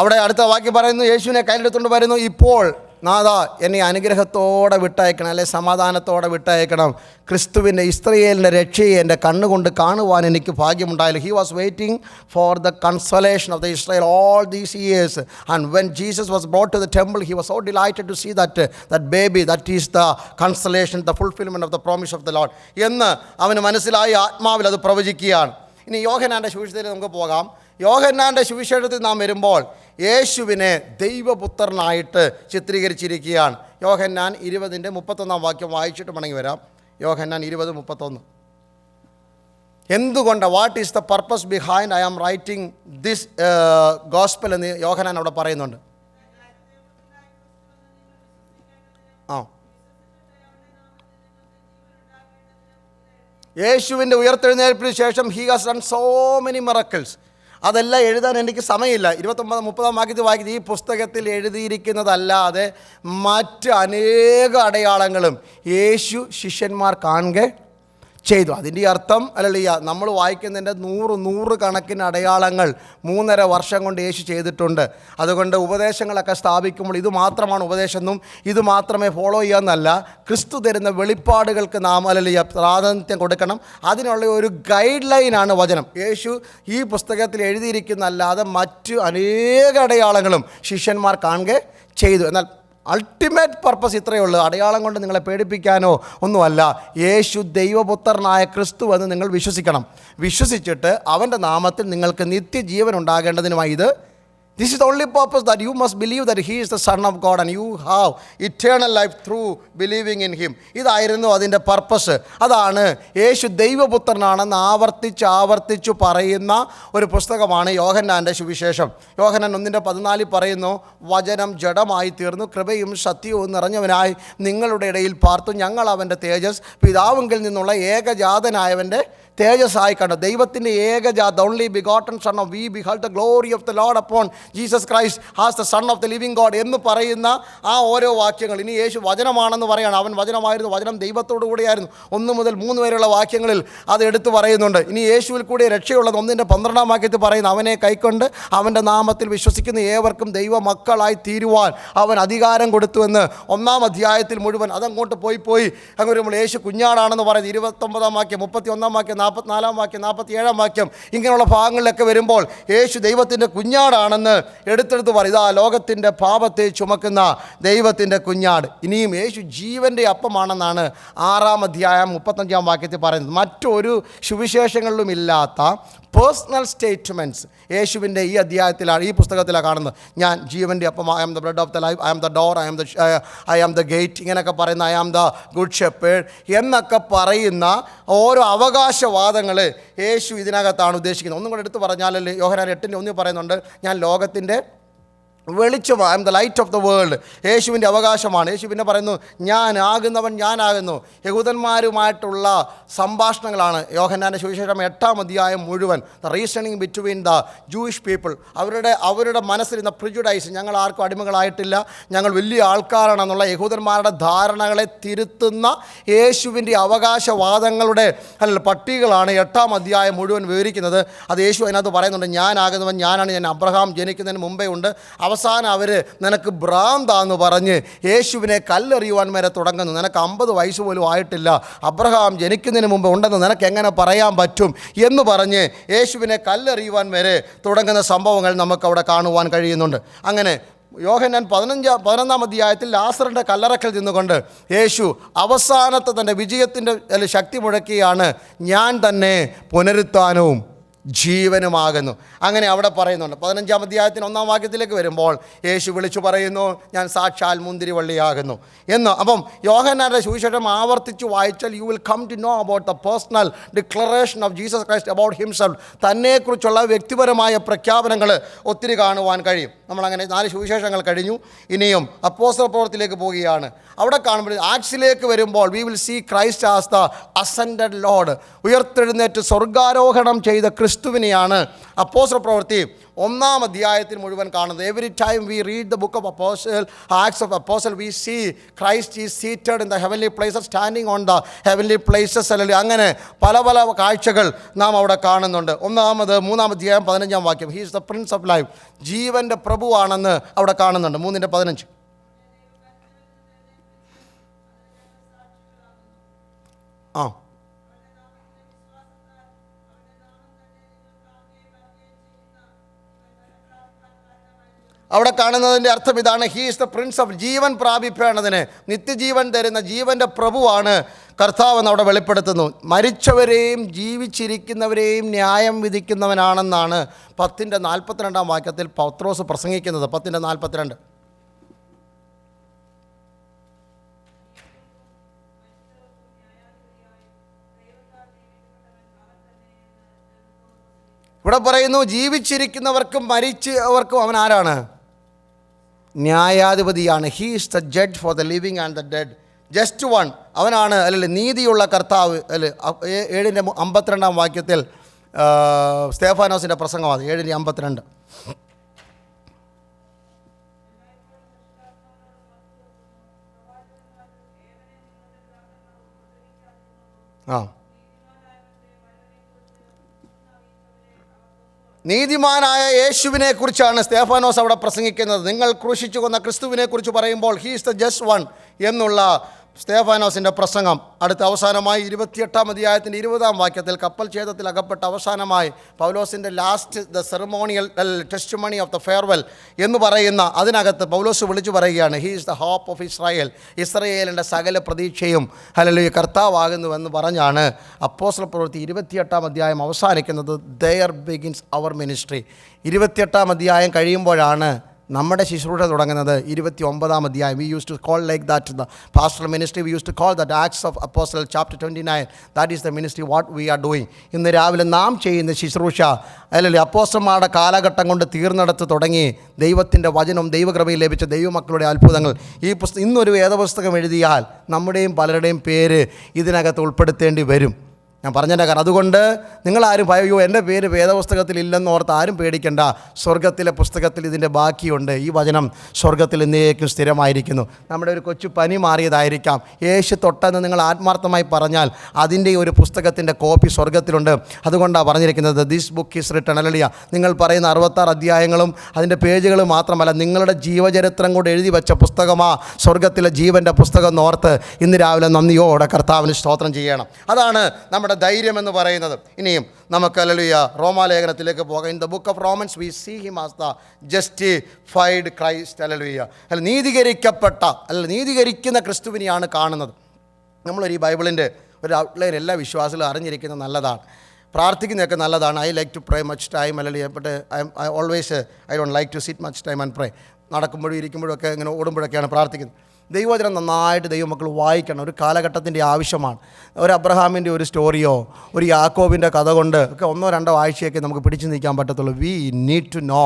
Speaker 1: അവിടെ അടുത്ത വാക്യം പറയുന്നു, യേശുവിനെ കയ്യിലെടുത്തുകൊണ്ട് വരുന്നു, ഇപ്പോൾ നാഥാ എന്നെ അനുഗ്രഹത്തോടെ വിട്ടയക്കണം, അല്ലെ സമാധാനത്തോടെ വിട്ടയക്കണം. ക്രിസ്തുവിൻ്റെ ഇസ്രയേലിൻ്റെ രക്ഷയെ എൻ്റെ കണ്ണുകൊണ്ട് കാണുവാൻ എനിക്ക് ഭാഗ്യമുണ്ടായില്ല. He was waiting for the consolation of the Israel all these years. And when Jesus was brought to the temple he was so delighted to see that baby, that is the consolation, the fulfilment of the promise of the lord എന്ന് അവന് മനസ്സിലായി. ആത്മാവിൽ അത് പ്രവചിക്കുകയാണ്. ഇനി യോഹന്നാൻ്റെ സുവിശേഷത്തിൽ നമുക്ക് പോകാം. യോഹന്നാൻ്റെ സുവിശേഷത്തിൽ നാം വരുമ്പോൾ യേശുവിനെ ദൈവപുത്രനായിട്ട് ചിത്രീകരിച്ചിരിക്കുകയാണ്. യോഹന്നാൻ 20:31 വായിച്ചിട്ട് മടങ്ങി വരാം. യോഹന്നാൻ 20:31. എന്തുകൊണ്ട്, what is the purpose behind I am writing this gospel എന്ന് യോഹന്നാൻ അവിടെ പറയുന്നുണ്ട്. യേശുവിൻ്റെ ഉയർത്തെഴുന്നേൽപ്പിന് ശേഷം he has done so many miracles. അതെല്ലാം എഴുതാൻ എനിക്ക് സമയമില്ല. 29-30 വായിക്കുന്നത്, ഈ പുസ്തകത്തിൽ എഴുതിയിരിക്കുന്നതല്ലാതെ മറ്റ് അനേക അടയാളങ്ങളും യേശു ശിഷ്യന്മാർ കാണുക ചെയ്തു. അതിൻ്റെ അർത്ഥം അല്ലല്ല, നമ്മൾ വായിക്കുന്നതിൻ്റെ 100 കണക്കിന് അടയാളങ്ങൾ 3.5 വർഷം കൊണ്ട് യേശു ചെയ്തിട്ടുണ്ട്. അതുകൊണ്ട് ഉപദേശങ്ങളൊക്കെ സ്ഥാപിക്കുമ്പോൾ ഇത് മാത്രമാണ് ഉപദേശമെന്നും ഇത് മാത്രമേ ഫോളോ ചെയ്യാമെന്നല്ല. ക്രിസ്തു തരുന്ന വെളിപ്പാടുകൾക്ക് നാം അല്ലല്ല പ്രാധാന്യം കൊടുക്കണം. അതിനുള്ള ഒരു ഗൈഡ് ലൈനാണ് വചനം. യേശു ഈ പുസ്തകത്തിൽ എഴുതിയിരിക്കുന്നതല്ലാതെ മറ്റ് അനേക അടയാളങ്ങളും ശിഷ്യന്മാർ കാണുക ചെയ്തു. എന്നാൽ അൾട്ടിമേറ്റ് പർപ്പസ് ഇത്രയേ ഉള്ളൂ. അടയാളം കൊണ്ട് നിങ്ങളെ പേടിപ്പിക്കാനോ ഒന്നുമല്ല. യേശു ദൈവപുത്രനായ ക്രിസ്തു എന്ന് നിങ്ങൾ വിശ്വസിക്കണം. വിശ്വസിച്ചിട്ട് അവൻ്റെ നാമത്തിൽ നിങ്ങൾക്ക് നിത്യജീവൻ ഉണ്ടാകേണ്ടതിനുമായി this is the only purpose, that you must believe that he is the Son of God and you have eternal life through believing in him. ഇതായിരുന്നു അതിൻ്റെ പർപ്പസ്. അതാണ് യേശു ദൈവപുത്രനാണെന്ന് ആവർത്തിച്ചു പറയുന്ന ഒരു പുസ്തകമാണ് യോഹന്നാൻ്റെ സുവിശേഷം. യോഹന്നാൻ 1:14 പറയുന്നു, വചനം ജഡമായി തീർന്നു, കൃപയും സത്യവും നിറഞ്ഞവനായി നിങ്ങളുടെ ഇടയിൽ പാർത്തു, ഞങ്ങൾ അവൻ്റെ തേജസ് പിതാവിങ്കിൽ നിന്നുള്ള ഏകജാതനായവൻ്റെ തേജസ്സായി കണ്ടു. ദൈവത്തിൻ്റെ ഏകജാത, only begotten son of we behold the glory of the lord upon Jesus Christ has the son of the living god എന്ന് പറയുന്ന ആ ഓരോ വാക്യങ്ങൾ. ഇനി യേശു വചനമാണെന്ന് പറയുകയാണ്. അവൻ വചനമായിരുന്നു, വചനം ദൈവത്തോടു കൂടിയായിരുന്നു. 1 മുതൽ 3 വരെയുള്ള വാക്യങ്ങളിൽ അത് എടുത്തു പറയുന്നുണ്ട്. ഇനി യേശുവിൽ കൂടി രക്ഷയുള്ളത് 1:12 പറയുന്നു, അവനെ കൈക്കൊണ്ട് അവൻ്റെ നാമത്തിൽ വിശ്വസിക്കുന്ന ഏവർക്കും ദൈവ മക്കളായി തീരുവാൻ അവൻ അധികാരം കൊടുത്തുവെന്ന് 1 അധ്യായത്തിൽ മുഴുവൻ. അതങ്ങോട്ട് പോയി അങ്ങ് വരുമ്പോൾ യേശു കുഞ്ഞാടാണെന്ന് പറയുന്നത് 29 വാക്യം, 31 വാക്യം, 44 വാക്യം, 47 വാക്യം, ഇങ്ങനെയുള്ള ഭാഗങ്ങളിലൊക്കെ വരുമ്പോൾ യേശു ദൈവത്തിൻ്റെ കുഞ്ഞാടാണെന്ന് എടുത്തെടുത്ത് പറയും. ഇതാ ലോകത്തിൻ്റെ പാപത്തെ ചുമക്കുന്ന ദൈവത്തിൻ്റെ കുഞ്ഞാട്. ഇനിയും യേശു ജീവൻ്റെ അപ്പമാണെന്നാണ് 6 അധ്യായം 35 വാക്യത്തിൽ പറയുന്നത്. മറ്റൊരു സുവിശേഷങ്ങളിലും ഇല്ലാത്ത പേഴ്സണൽ സ്റ്റേറ്റ്മെൻറ്റ്സ് യേശുവിൻ്റെ ഈ അധ്യായത്തിലാണ്, ഈ പുസ്തകത്തിലാണ് കാണുന്നത്. ഞാൻ ജീവൻ്റെ അപ്പം, I am the bread of the life, I am the door, I am the gate, ഇങ്ങനെയൊക്കെ പറയുന്ന I am the good shepherd എന്നൊക്കെ പറയുന്ന ഓരോ അവകാശവാദങ്ങൾ യേശു ഇതിനകത്താണ് ഉദ്ദേശിക്കുന്നത്. ഒന്നും കൂടെ എടുത്ത് പറഞ്ഞാൽ യോഹന്നാൻ 8:1 പറയുന്നുണ്ട്, ഞാൻ ലോകത്തിൻ്റെ വെളിച്ചമാണ്. I M the light of the world. യേശുവിൻ്റെ അവകാശമാണ്. യേശു പിന്നെ പറയുന്നു, ഞാനാകുന്നവൻ ഞാനാകുന്നു. യഹൂദന്മാരുമായിട്ടുള്ള സംഭാഷണങ്ങളാണ് യോഹന്നാൻ്റെ സുവിശേഷം 8-ാം അധ്യായം മുഴുവൻ. The reasoning between the Jewish people. അവരുടെ മനസ്സിലിരുന്ന പ്രിജുഡൈസ്, ഞങ്ങൾ ആർക്കും അടിമകളായിട്ടില്ല, ഞങ്ങൾ വലിയ ആൾക്കാരാണെന്നുള്ള യഹൂദന്മാരുടെ ധാരണകളെ തിരുത്തുന്ന യേശുവിൻ്റെ അവകാശവാദങ്ങളുടെ പട്ടികകളാണ് 8-ാം അധ്യായം മുഴുവൻ വിവരിക്കുന്നത്. അത് യേശു അതിനകത്ത് പറയുന്നുണ്ട്, ഞാനാകുന്നവൻ ഞാനാണ്, ഞാൻ അബ്രഹാം ജനിക്കുന്നതിന് മുമ്പേ ഉണ്ട്. അവസാനം അവർ നിനക്ക് ഭ്രാന്താന്ന് പറഞ്ഞ് യേശുവിനെ കല്ലെറിയുവാൻ വരെ തുടങ്ങുന്നു. നിനക്ക് 50 വയസ്സ് പോലും ആയിട്ടില്ല, അബ്രഹാം ജനിക്കുന്നതിന് മുമ്പ് ഉണ്ടെന്ന് നിനക്ക് എങ്ങനെ പറയാൻ പറ്റും എന്ന് പറഞ്ഞ് യേശുവിനെ കല്ലെറിയുവാൻ വരെ തുടങ്ങുന്ന സംഭവങ്ങൾ നമുക്കവിടെ കാണുവാൻ കഴിയുന്നുണ്ട്. അങ്ങനെ യോഹന്നാൻ 11-ാം അധ്യായത്തിൽ ലാസറിൻ്റെ കല്ലറക്കൽ നിന്നുകൊണ്ട് യേശു അവസാനത്തെ തൻ്റെ വിജയത്തിൻ്റെ ശക്തി മുഴക്കിയാണ്, ഞാൻ തന്നെ പുനരുത്ഥാനവും ജീവനുമാകുന്നു. അങ്ങനെ അവിടെ പറയുന്നുണ്ട്. 15-ാം അധ്യായത്തിന് 1-ാം വാക്യത്തിലേക്ക് വരുമ്പോൾ യേശു വിളിച്ചു പറയുന്നു, ഞാൻ സാക്ഷാൽ മുന്തിരിവള്ളിയാകുന്നു എന്ന്. അപ്പം യോഹന്നാൻ്റെ സുവിശേഷം ആവർത്തിച്ച് വായിച്ചാൽ you will come to know about the personal declaration of Jesus Christ about himself. തന്നെക്കുറിച്ചുള്ള വ്യക്തിപരമായ പ്രഖ്യാപനങ്ങൾ ഒത്തിരി കാണുവാൻ കഴിയും. നമ്മളങ്ങനെ 4 സുവിശേഷങ്ങൾ കഴിഞ്ഞു. ഇനിയും അപ്പോസ്തല പ്രവൃത്തിയിലേക്ക് പോവുകയാണ്. അവിടെ കാണുമ്പോൾ ആക്സിലേക്ക് വരുമ്പോൾ we will see Christ as the ascended Lord. ഉയർത്തെഴുന്നേറ്റ് സ്വർഗാരോഹണം ചെയ്ത ക്രിസ്തുവിനെയാണ് അപ്പോസ്തല പ്രവൃത്തി 1-ാം അധ്യായത്തിൽ മുഴുവൻ കാണുന്നത്. Every time we read the book of apostle, acts of apostle, we see Christ is seated in the heavenly places, standing on the heavenly places. അല്ലെങ്കിൽ അങ്ങനെ പല പല കാഴ്ചകൾ നാം അവിടെ കാണുന്നുണ്ട്. 3-ാം അധ്യായം 15-ാം വാക്യം, he is the prince of life, ജീവൻ്റെ പ്രഭുവാണെന്ന് അവിടെ കാണുന്നുണ്ട്. 3:15. ആ അവിടെ കാണുന്നതിൻ്റെ അർത്ഥം ഇതാണ്, he is the prince of, ജീവൻ പ്രാപിക്കേണ്ടതിന് നിത്യജീവൻ തരുന്ന ജീവൻ്റെ പ്രഭുവാണ് കർത്താവെന്ന് അവിടെ വെളിപ്പെടുത്തുന്നു. മരിച്ചവരെയും ജീവിച്ചിരിക്കുന്നവരെയും ന്യായം വിധിക്കുന്നവനാണെന്നാണ് 10:42 വാക്യത്തിൽ പത്രോസ് പ്രസംഗിക്കുന്നത്. 10:42. ഇവിടെ പറയുന്നു, ജീവിച്ചിരിക്കുന്നവർക്കും മരിച്ചവർക്കും അവൻ ആരാണ്? ന്യായാധിപതിയാണ്. He is the judge for the living and the dead. Just one, അവനാണ് അല്ലല്ലേ നീതിയുള്ള കർത്താവ്. അല്ലെ 7:52 വാക്യത്തിൽ സ്തേഫാനോസിൻ്റെ പ്രസംഗമാണ്. 7:52. ആ നീതിമാനായ യേശുവിനെ കുറിച്ചാണ് സ്തേഫാനോസ് അവിടെ പ്രസംഗിക്കുന്നത്. നിങ്ങൾ ക്രൂശിച്ചു കൊന്ന ക്രിസ്തുവിനെ കുറിച്ച് പറയുമ്പോൾ he is the just one എന്നുള്ള സ്തേഫാനോസിൻ്റെ പ്രസംഗം. അടുത്ത അവസാനമായി 28-ാം അധ്യായത്തിൻ്റെ 20-ാം വാക്യത്തിൽ കപ്പൽ ഛേദത്തിൽ അകപ്പെട്ട അവസാനമായി പൗലോസിൻ്റെ last the ceremonial testimony of the farewell എന്ന് പറയുന്ന അതിനകത്ത് പൗലോസ് വിളിച്ചു പറയുകയാണ്, he is the hope of Israel, ഇസ്രായേലിൻ്റെ സകല പ്രതീക്ഷയും ഹല്ലേലൂയ കർത്താവാകുന്നുവെന്ന് പറഞ്ഞാണ് അപ്പോസ്തല പ്രവൃത്തി 28-ാം അധ്യായം അവസാനിക്കുന്നത്. There begins our ministry. 28-ാം അധ്യായം കഴിയുമ്പോഴാണ് നമ്മുടെ ശുശ്രൂഷ തുടങ്ങുന്നത്. 29-ാം അധ്യായം we use to call like that the pastoral ministry. We use to call that acts of apostle chapter 29. That is the ministry what we are doing. ഇന്ന് രാവിലെ നാം ചെയ്യുന്ന ശുശ്രൂഷ അല്ലല്ലേ അപ്പോസ്റ്റലന്മാരുടെ കാലഘട്ടം കൊണ്ട് തീർന്നെടുത്ത് തുടങ്ങി ദൈവത്തിൻ്റെ വചനം ദൈവകൃപയിൽ ലഭിച്ച ദൈവമക്കളുടെ അത്ഭുതങ്ങൾ. ഇന്നൊരു വേദപുസ്തകം എഴുതിയാൽ നമ്മുടെയും പലരുടെയും പേര് ഇതിനകത്ത് ഉൾപ്പെടുത്തേണ്ടി വരും. ഞാൻ പറഞ്ഞതിൻ്റെ കാരണം അതുകൊണ്ട് നിങ്ങളാരും അയ്യോ എൻ്റെ പേര് വേദപുസ്തകത്തിൽ ഇല്ലെന്ന് ഓർത്ത് ആരും പേടിക്കേണ്ട. സ്വർഗത്തിലെ പുസ്തകത്തിൽ ഇതിൻ്റെ ബാക്കിയുണ്ട്. ഈ വചനം സ്വർഗത്തിൽ എന്നേക്കും സ്ഥിരമായിരിക്കുന്നു. നമ്മുടെ ഒരു കൊച്ചു പനി മാറിയതായിരിക്കാം, യേശു തൊട്ടെന്ന് നിങ്ങൾ ആത്മാർത്ഥമായി പറഞ്ഞാൽ അതിൻ്റെ ഒരു പുസ്തകത്തിൻ്റെ കോപ്പി സ്വർഗത്തിലുണ്ട്. അതുകൊണ്ടാണ് പറഞ്ഞിരിക്കുന്നത് ദിസ് ബുക്ക് ഈസ് റിട്ടൺ. അല്ലല്ല, നിങ്ങൾ പറയുന്ന 66 അധ്യായങ്ങളും അതിൻ്റെ പേജുകളും മാത്രമല്ല, നിങ്ങളുടെ ജീവചരിത്രം കൂടെ എഴുതി വെച്ച പുസ്തകമാ സ്വർഗത്തിലെ ജീവൻ്റെ പുസ്തകം എന്നോർത്ത് ഇന്ന് രാവിലെ നന്ദിയോടെ കർത്താവിന് സ്തോത്രം ചെയ്യണം. അതാണ് നമ്മുടെ ധൈര്യം എന്ന് പറയുന്നത്. ഇനിയും നമുക്ക് ഹല്ലേലൂയ റോമാലേഖനത്തിലേക്ക് പോകാം. In the book of Romans we see him as the justified Christ. Hallelujah, നീതീകരിക്കപ്പെട്ട നീതീകരിക്കുന്ന ക്രിസ്തുവിനെയാണ് കാണുന്നത്. നമ്മളൊരു ഈ ബൈബിളിൻ്റെ ഒരു ഔട്ട്ലൈൻ എല്ലാ വിശ്വാസികളും അറിഞ്ഞിരിക്കുന്നത് നല്ലതാണ്. പ്രാർത്ഥിക്കുന്നതൊക്കെ നല്ലതാണ്. I like to pray much time. അല്ലെങ്കിൽ but I always I don't like to sit much time and pray. നടക്കുമ്പോഴും ഇരിക്കുമ്പോഴും ഒക്കെ ഇങ്ങനെ ഓടുമ്പോഴൊക്കെയാണ് പ്രാർത്ഥിക്കുന്നത്. ദൈവവചനം നന്നായിട്ട് ദൈവമക്കൾ വായിക്കണം. ഒരു കാലഘട്ടത്തിൻ്റെ ആവശ്യമാണ്. ഒരു അബ്രഹാമിൻ്റെ ഒരു സ്റ്റോറിയോ ഒരു യാക്കോബിൻ്റെ കഥ കൊണ്ട് ഒക്കെ 1-2 ആഴ്ചയൊക്കെ നമുക്ക് പിടിച്ചു നിൽക്കാൻ പറ്റത്തുള്ളൂ. We need to know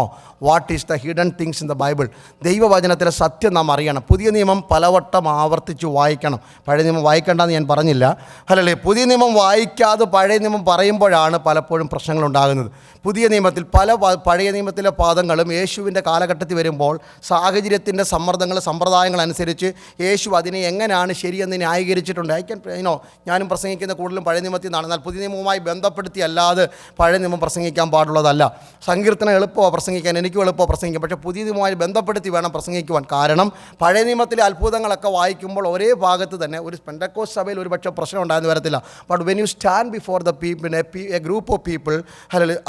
Speaker 1: what is the hidden things in the Bible. ദൈവവചനത്തിലെ സത്യം നാം അറിയണം. പുതിയ നിയമം പലവട്ടം ആവർത്തിച്ച് വായിക്കണം. പഴയ നിയമം വായിക്കേണ്ടെന്ന് ഞാൻ പറഞ്ഞില്ല, അല്ലല്ലേ. പുതിയ നിയമം വായിക്കാതെ പഴയ നിയമം പറയുമ്പോഴാണ് പലപ്പോഴും പ്രശ്നങ്ങളുണ്ടാകുന്നത്. പുതിയ നിയമത്തിൽ പഴയ നിയമത്തിലെ പാദങ്ങളും യേശുവിൻ്റെ കാലഘട്ടത്തിൽ വരുമ്പോൾ സാഹചര്യത്തിൻ്റെ സമ്മർദ്ദങ്ങൾ സമ്പ്രദായങ്ങൾ അനുസരിച്ച് യേശു അതിനെ എങ്ങനെയാണ് ശരിയെന്ന് ന്യായീകരിച്ചിട്ടുണ്ട്. ഞാനും പ്രസംഗിക്കുന്ന കൂടുതലും പഴയ നിയമത്തിൽ നിന്നാണ്. എന്നാൽ പുതിയ നിയമവുമായി ബന്ധപ്പെടുത്തി അല്ലാതെ പഴയ നിയമം പ്രസംഗിക്കാൻ പാടുള്ളതല്ല. സങ്കീർത്തനം എളുപ്പമോ പ്രസംഗിക്കാൻ, എനിക്കും എളുപ്പമോ പ്രസംഗിക്കാം. പക്ഷേ പുതിയ നിയമവുമായി ബന്ധപ്പെടുത്തി വേണം പ്രസംഗിക്കുവാൻ. കാരണം പഴയ നിയമത്തിലെ അത്ഭുതങ്ങളൊക്കെ വായിക്കുമ്പോൾ ഒരേ ഭാഗത്ത് തന്നെ ഒരു പെന്തക്കോസ്ത് സഭയിൽ ഒരു പക്ഷേ പ്രശ്നം ഉണ്ടായെന്ന് വരത്തില്ല. But when you stand before the people, A group of people,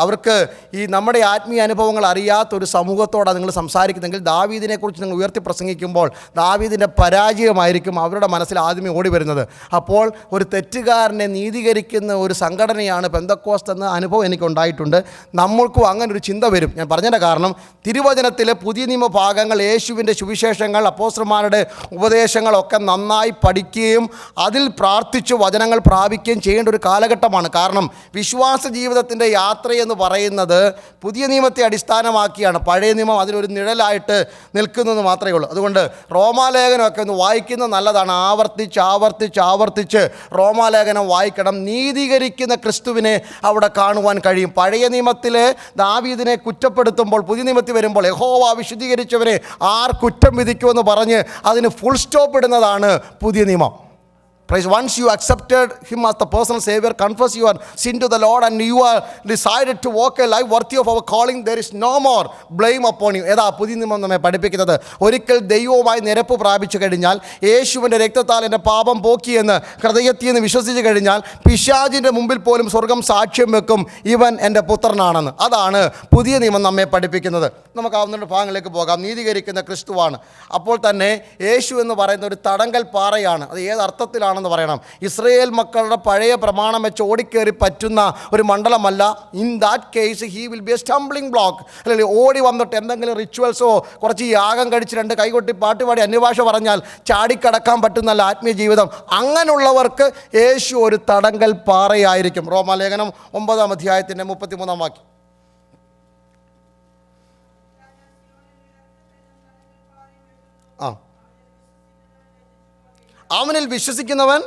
Speaker 1: അവർക്ക് ഈ നമ്മുടെ ആത്മീയ അനുഭവങ്ങൾ അറിയാത്തൊരു സമൂഹത്തോടാണ് നിങ്ങൾ സംസാരിക്കുന്നെങ്കിൽ ദാവീദിനെക്കുറിച്ച് നിങ്ങൾ ഉയർത്തി പ്രസംഗിക്കുമ്പോൾ ദാവീദിൻ്റെ പരാജയമായിരിക്കും അവരുടെ മനസ്സിൽ ആദ്യമേ ഓടി വരുന്നത്. അപ്പോൾ ഒരു തെറ്റുകാരനെ നീതീകരിക്കുന്ന ഒരു സംഘടനയാണ് പെന്തക്കോസ്ത് എന്ന അനുഭവം എനിക്കുണ്ടായിട്ടുണ്ട്. നമ്മൾക്കും അങ്ങനെ ഒരു ചിന്ത വരും. ഞാൻ പറഞ്ഞതിൻ്റെ കാരണം തിരുവചനത്തിലെ പുതിയ നിയമ ഭാഗങ്ങൾ, യേശുവിൻ്റെ സുവിശേഷങ്ങൾ, അപ്പോസ്തലന്മാരുടെ ഉപദേശങ്ങളൊക്കെ നന്നായി പഠിക്കുകയും അതിൽ പ്രാർത്ഥിച്ച് വചനങ്ങൾ പ്രാപിക്കുകയും ചെയ്യേണ്ട ഒരു കാലഘട്ടമാണ്. കാരണം വിശ്വാസ ജീവിതത്തിൻ്റെ യാത്രയെന്ന് പറയുന്നത് പുതിയ നിയമത്തെ അടിസ്ഥാനമാക്കിയാണ്. പഴയ നിയമം അതിനൊരു നിഴലായിട്ട് നിൽക്കുന്നതെന്ന് മാത്രമേ ഉള്ളൂ. അതുകൊണ്ട് റോമാലേഖനമൊക്കെ ഒന്ന് വായിക്കുന്നത് നല്ലതാണ്. ആവർത്തിച്ച് റോമാലേഖനം വായിക്കണം. നീതീകരിക്കുന്ന ക്രിസ്തുവിനെ അവിടെ കാണുവാൻ കഴിയും. പഴയ നിയമത്തിലെ ദാവീദിനെ കുറ്റപ്പെടുത്തുമ്പോൾ പുതിയ നിയമത്തിൽ വരുമ്പോൾ യഹോവ വിശുദ്ധീകരിച്ചവരെ ആർ കുറ്റം വിധിക്കുമെന്ന് പറഞ്ഞ് അതിന് ഫുൾ സ്റ്റോപ്പ് ഇടുന്നതാണ് പുതിയ നിയമം. Praise. Once you accepted him as the personal savior, confess your sin to the Lord, and you are decided to walk a life worthy of our calling, there is no more blame upon you. ഏതാ പുതിയ നിയമം നമ്മെ പഠിപ്പിക്കുന്നത്? ഒരിക്കൽ ദൈവവുമായി നിരപ്പ് പ്രാപിച്ചു കഴിഞ്ഞാൽ, യേശുവിൻ്റെ രക്തത്താൽ എൻ്റെ പാപം പോക്കിയെന്ന് ഹൃദയത്തിൽ നിന്ന് വിശ്വസിച്ച് കഴിഞ്ഞാൽ, പിശാചിൻ്റെ മുമ്പിൽ പോലും സ്വർഗം സാക്ഷ്യം വെക്കും, ഇവൻ എൻ്റെ പുത്രനാണെന്ന്. അതാണ് പുതിയ നിയമം നമ്മെ പഠിപ്പിക്കുന്നത്. നമുക്ക് ആവുന്ന ഭാഗങ്ങളിലേക്ക് പോകാം. നീതീകരിക്കുന്ന ക്രിസ്തുവാണ്. അപ്പോൾ തന്നെ യേശു എന്ന് പറയുന്ന ഒരു തടങ്കൽ പാറയാണ്. അത് ഏത് അർത്ഥത്തിലാണ് എന്ന് പറയണം. ഇസ്രയേൽ മക്കളുടെ പഴയ പ്രമാണം വെച്ച് ഓടിക്കേറി പറ്റുന്ന ഒരു മണ്ഡലമല്ല. In that case he will be a stumbling block. അല്ലെങ്കിൽ ഓടി വന്നിട്ട് എന്തെങ്കിലും റിച്വൽസോ കുറച്ച് യാഗം കഴിച്ച് 2 കൈകൊട്ടി പാട്ടുപാടി അന്യഭാഷ പറഞ്ഞാൽ ചാടിക്കടക്കാൻ പറ്റുന്നല്ല ആത്മീയ ജീവിതം. അങ്ങനെയുള്ളവർക്ക് യേശു ഒരു തടങ്കൽ പാറയായിരിക്കും. റോമാലേഖനം 9-ാം അധ്യായത്തിൻ്റെ 33-ാം വാക്യം. അവനിൽ വിശ്വസിക്കുന്നവൻ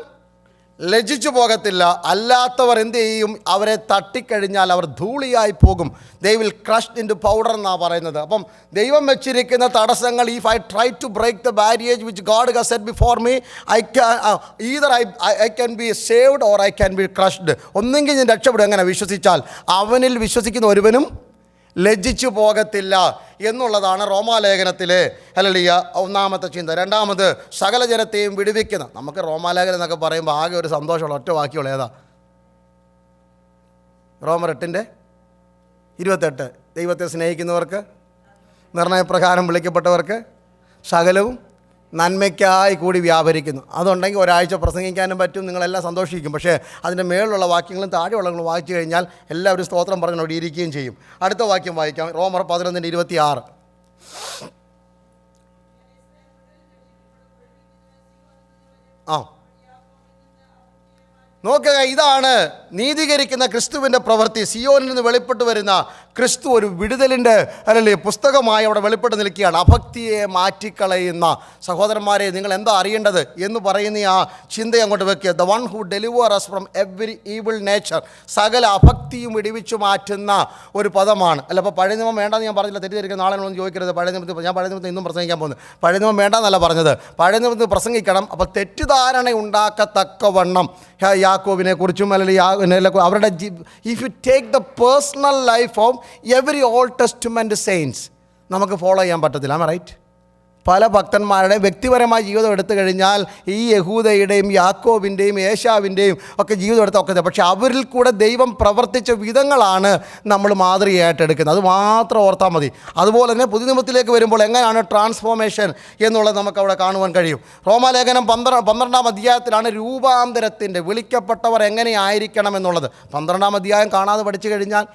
Speaker 1: ലജ്ജിച്ചു പോകത്തില്ല. അല്ലാത്തവർ എന്ത് ചെയ്യും? അവരെ തട്ടിക്കഴിഞ്ഞാൽ അവർ ധൂളിയായി പോകും. They will crushed into powder എന്നാണ് പറയുന്നത്. അപ്പം ദൈവം വെച്ചിരിക്കുന്ന തടസ്സങ്ങൾ, if I try to break the barrage which God has set before me, I can be saved or I can be crushed. ഒന്നെങ്കിൽ ഞാൻ രക്ഷപ്പെടും. എങ്ങനെ? വിശ്വസിച്ചാൽ. അവനിൽ വിശ്വസിക്കുന്ന ഒരുവനും ലജ്ജിച്ചു പോകത്തില്ല എന്നുള്ളതാണ് റോമാലേഖനത്തിലെ ഹല്ലേലൂയ ഒന്നാമത്തെ ചിന്ത. രണ്ടാമത്, സകല ജനത്തെയും വിടുവിക്കുന്ന. നമുക്ക് റോമാലേഖനം എന്നൊക്കെ പറയുമ്പോൾ ആകെ ഒരു സന്തോഷമുള്ള ഒറ്റ വാക്യമുള്ള ഏതാ? റോമർ 8:28. ദൈവത്തെ സ്നേഹിക്കുന്നവർക്ക്, നിർണയപ്രകാരം വിളിക്കപ്പെട്ടവർക്ക് സകലവും നന്മയ്ക്കായി കൂടി വ്യാപരിക്കുന്നു. അതുണ്ടെങ്കിൽ ഒരാഴ്ച പ്രസംഗിക്കാനും പറ്റും, നിങ്ങളെല്ലാം സന്തോഷിക്കും. പക്ഷേ അതിൻ്റെ മേളിലുള്ള വാക്യങ്ങളും താഴെയുള്ളവങ്ങളും വായിച്ചു കഴിഞ്ഞാൽ എല്ലാവരും സ്തോത്രം പറഞ്ഞ് അവിടെ ഇരിക്കുകയും ചെയ്യും. അടുത്ത വാക്യം വായിക്കാം. റോമർ 11:26. നോക്കുക, ഇതാണ് നീതീകരിക്കുന്ന ക്രിസ്തുവിൻ്റെ പ്രവൃത്തി. സിയോനിൽ നിന്ന് വെളിപ്പെട്ട് വരുന്ന ക്രിസ്തു ഒരു വിടുതലിൻ്റെ പുസ്തകമായി അവിടെ വെളിപ്പെട്ട് നിൽക്കുകയാണ്. അഭക്തിയെ മാറ്റിക്കളയുന്ന സഹോദരന്മാരെ, നിങ്ങൾ എന്താ അറിയേണ്ടത് എന്ന് പറയുന്ന ആ ചിന്ത അങ്ങോട്ട് വെക്കുക. The one who deliver us from every evil nature. സകല അഭക്തിയും ഇടിവിച്ചു മാറ്റുന്ന ഒരു പദമാണ്. അല്ല, അപ്പോൾ പഴയ നിയമം വേണ്ടെന്ന് ഞാൻ പറഞ്ഞില്ല, തെറ്റിദ്ധരിക്കുന്ന ആളെന്നൊന്നും ചോദിക്കരുത്. പഴയ നിയമത്തിൽ ഞാൻ പഴയ നിയമത്തിൽ ഇന്നും പ്രസംഗിക്കാൻ പോകുന്നത്. പഴയ നിയമം വേണ്ടെന്നല്ല പറഞ്ഞത്, പഴയ നിയമത്തിൽ പ്രസംഗിക്കണം. അപ്പോൾ തെറ്റിദ്ധാരണ ഉണ്ടാക്കത്തക്കവണ്ണം യാക്കോബിനെ കുറിച്ചും അല്ലെങ്കിൽ അവരുടെ if you take the personal life of every old testament saints നമുക്ക് ഫോളോ ചെയ്യാൻ പറ്റത്തില്ല. Am right? പല ഭക്തന്മാരുടെ വ്യക്തിപരമായ ജീവിതം എടുത്തു കഴിഞ്ഞാൽ ഈ യഹൂദയുടെയും യാക്കോബിൻ്റെയും ഏശാവിൻ്റെയും ഒക്കെ ജീവിതം എടുത്ത് ഒക്കെ, പക്ഷേ അവരിൽ കൂടെ ദൈവം പ്രവർത്തിച്ച വിധങ്ങളാണ് നമ്മൾ മാതൃകയായിട്ട് എടുക്കുന്നത്. അത് മാത്രം ഓർത്താൽ മതി. അതുപോലെ തന്നെ പുതിയ നിയമത്തിലേക്ക് വരുമ്പോൾ എങ്ങനെയാണ് ട്രാൻസ്ഫോർമേഷൻ എന്നുള്ളത് നമുക്ക് അവിടെ കാണുവാൻ കഴിയും. റോമാലേഖനം 12-ാം അധ്യായത്തിലാണ് രൂപാന്തരത്തിൻ്റെ, വിളിക്കപ്പെട്ടവർ എങ്ങനെയായിരിക്കണം എന്നുള്ളത്. 12-ാം അധ്യായം കാണാതെ പഠിച്ചു കഴിഞ്ഞാൽ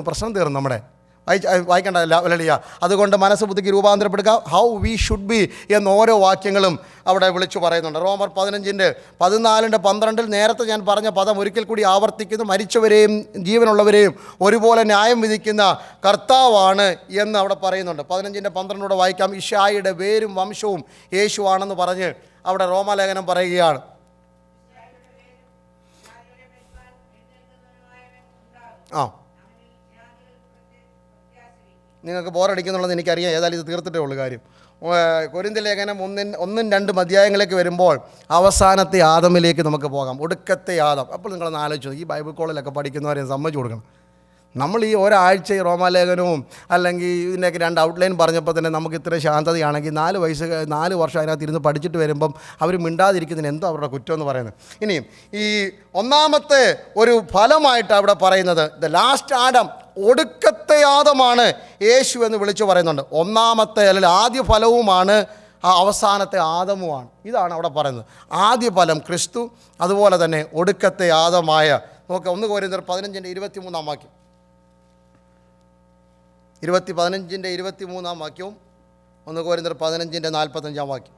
Speaker 1: പ്രശ്നം തീർന്നു നമ്മുടെ. വായിക്കേണ്ടതല്ല വലളിയ. അതുകൊണ്ട് മനസ്സ് ബുദ്ധിക്ക് രൂപാന്തരപ്പെടുക, ഹൗ വി ഷുഡ് ബി എന്ന് ഓരോ വാക്യങ്ങളും അവിടെ വിളിച്ചു പറയുന്നുണ്ട്. റോമർ 15:14-12 നേരത്തെ ഞാൻ പറഞ്ഞ പദം ഒരിക്കൽ കൂടി ആവർത്തിക്കുന്നു. മരിച്ചവരെയും ജീവനുള്ളവരെയും ഒരുപോലെ ന്യായം വിധിക്കുന്ന കർത്താവാണ് എന്ന് അവിടെ പറയുന്നുണ്ട്. 15:12 വായിക്കാം. ഇശായിയുടെ വേരും വംശവും യേശുവാണെന്ന് പറഞ്ഞ് അവിടെ റോമാലേഖനം പറയുകയാണ്. നിങ്ങൾക്ക് ബോറടിക്കുന്നുള്ളത് എനിക്കറിയാം, ഏതായാലും ഇത് തീർത്തിട്ടേ ഉള്ളൂ കാര്യം. കൊരിന്ത്യർ ലേഖനം 1-2 അധ്യായങ്ങളിലേക്ക് വരുമ്പോൾ അവസാനത്തെ ആദമിലേക്ക് നമുക്ക് പോകാം, ഒടുക്കത്തെ ആദം. അപ്പോൾ നിങ്ങളൊന്ന് ആലോചിച്ചു, ഈ ബൈബിൾ കോളേജിലൊക്കെ പഠിക്കുന്നവരെ സമ്മതിച്ചു കൊടുക്കണം. നമ്മൾ ഈ ഒരാഴ്ച റോമാലേഖനവും അല്ലെങ്കിൽ ഇതിൻ്റെയൊക്കെ 2 ഔട്ട്ലൈൻ പറഞ്ഞപ്പോൾ തന്നെ നമുക്ക് ഇത്ര ശാന്തതയാണെങ്കിൽ 4 വർഷം അതിനകത്ത് ഇരുന്ന് പഠിച്ചിട്ട് വരുമ്പം അവർ മിണ്ടാതിരിക്കുന്നതിന് എന്തോ അവരുടെ കുറ്റം എന്ന് പറയുന്നത്. ഇനിയും ഈ ഒന്നാമത്തെ ഒരു ഫലമായിട്ട് അവിടെ പറയുന്നത് ദ ലാസ്റ്റ് ആഡം, ഒടുക്കത്തെ ആദമാണ് യേശു എന്ന് വിളിച്ചു പറയുന്നുണ്ട്. ഒന്നാമത്തെ അല്ലെങ്കിൽ ആദ്യ ഫലവുമാണ്, അവസാനത്തെ ആദമുമാണ്. ഇതാണ് അവിടെ പറയുന്നത്. ആദ്യ ഫലം ക്രിസ്തു, അതുപോലെ തന്നെ ഒടുക്കത്തെ ആദമായ. നോക്കാം, 1 കൊരിന്ത്യർ 15:23 വാക്യം. 15:23 വാക്യവും 1 കൊരിന്ത്യർ 15:45 വാക്യം.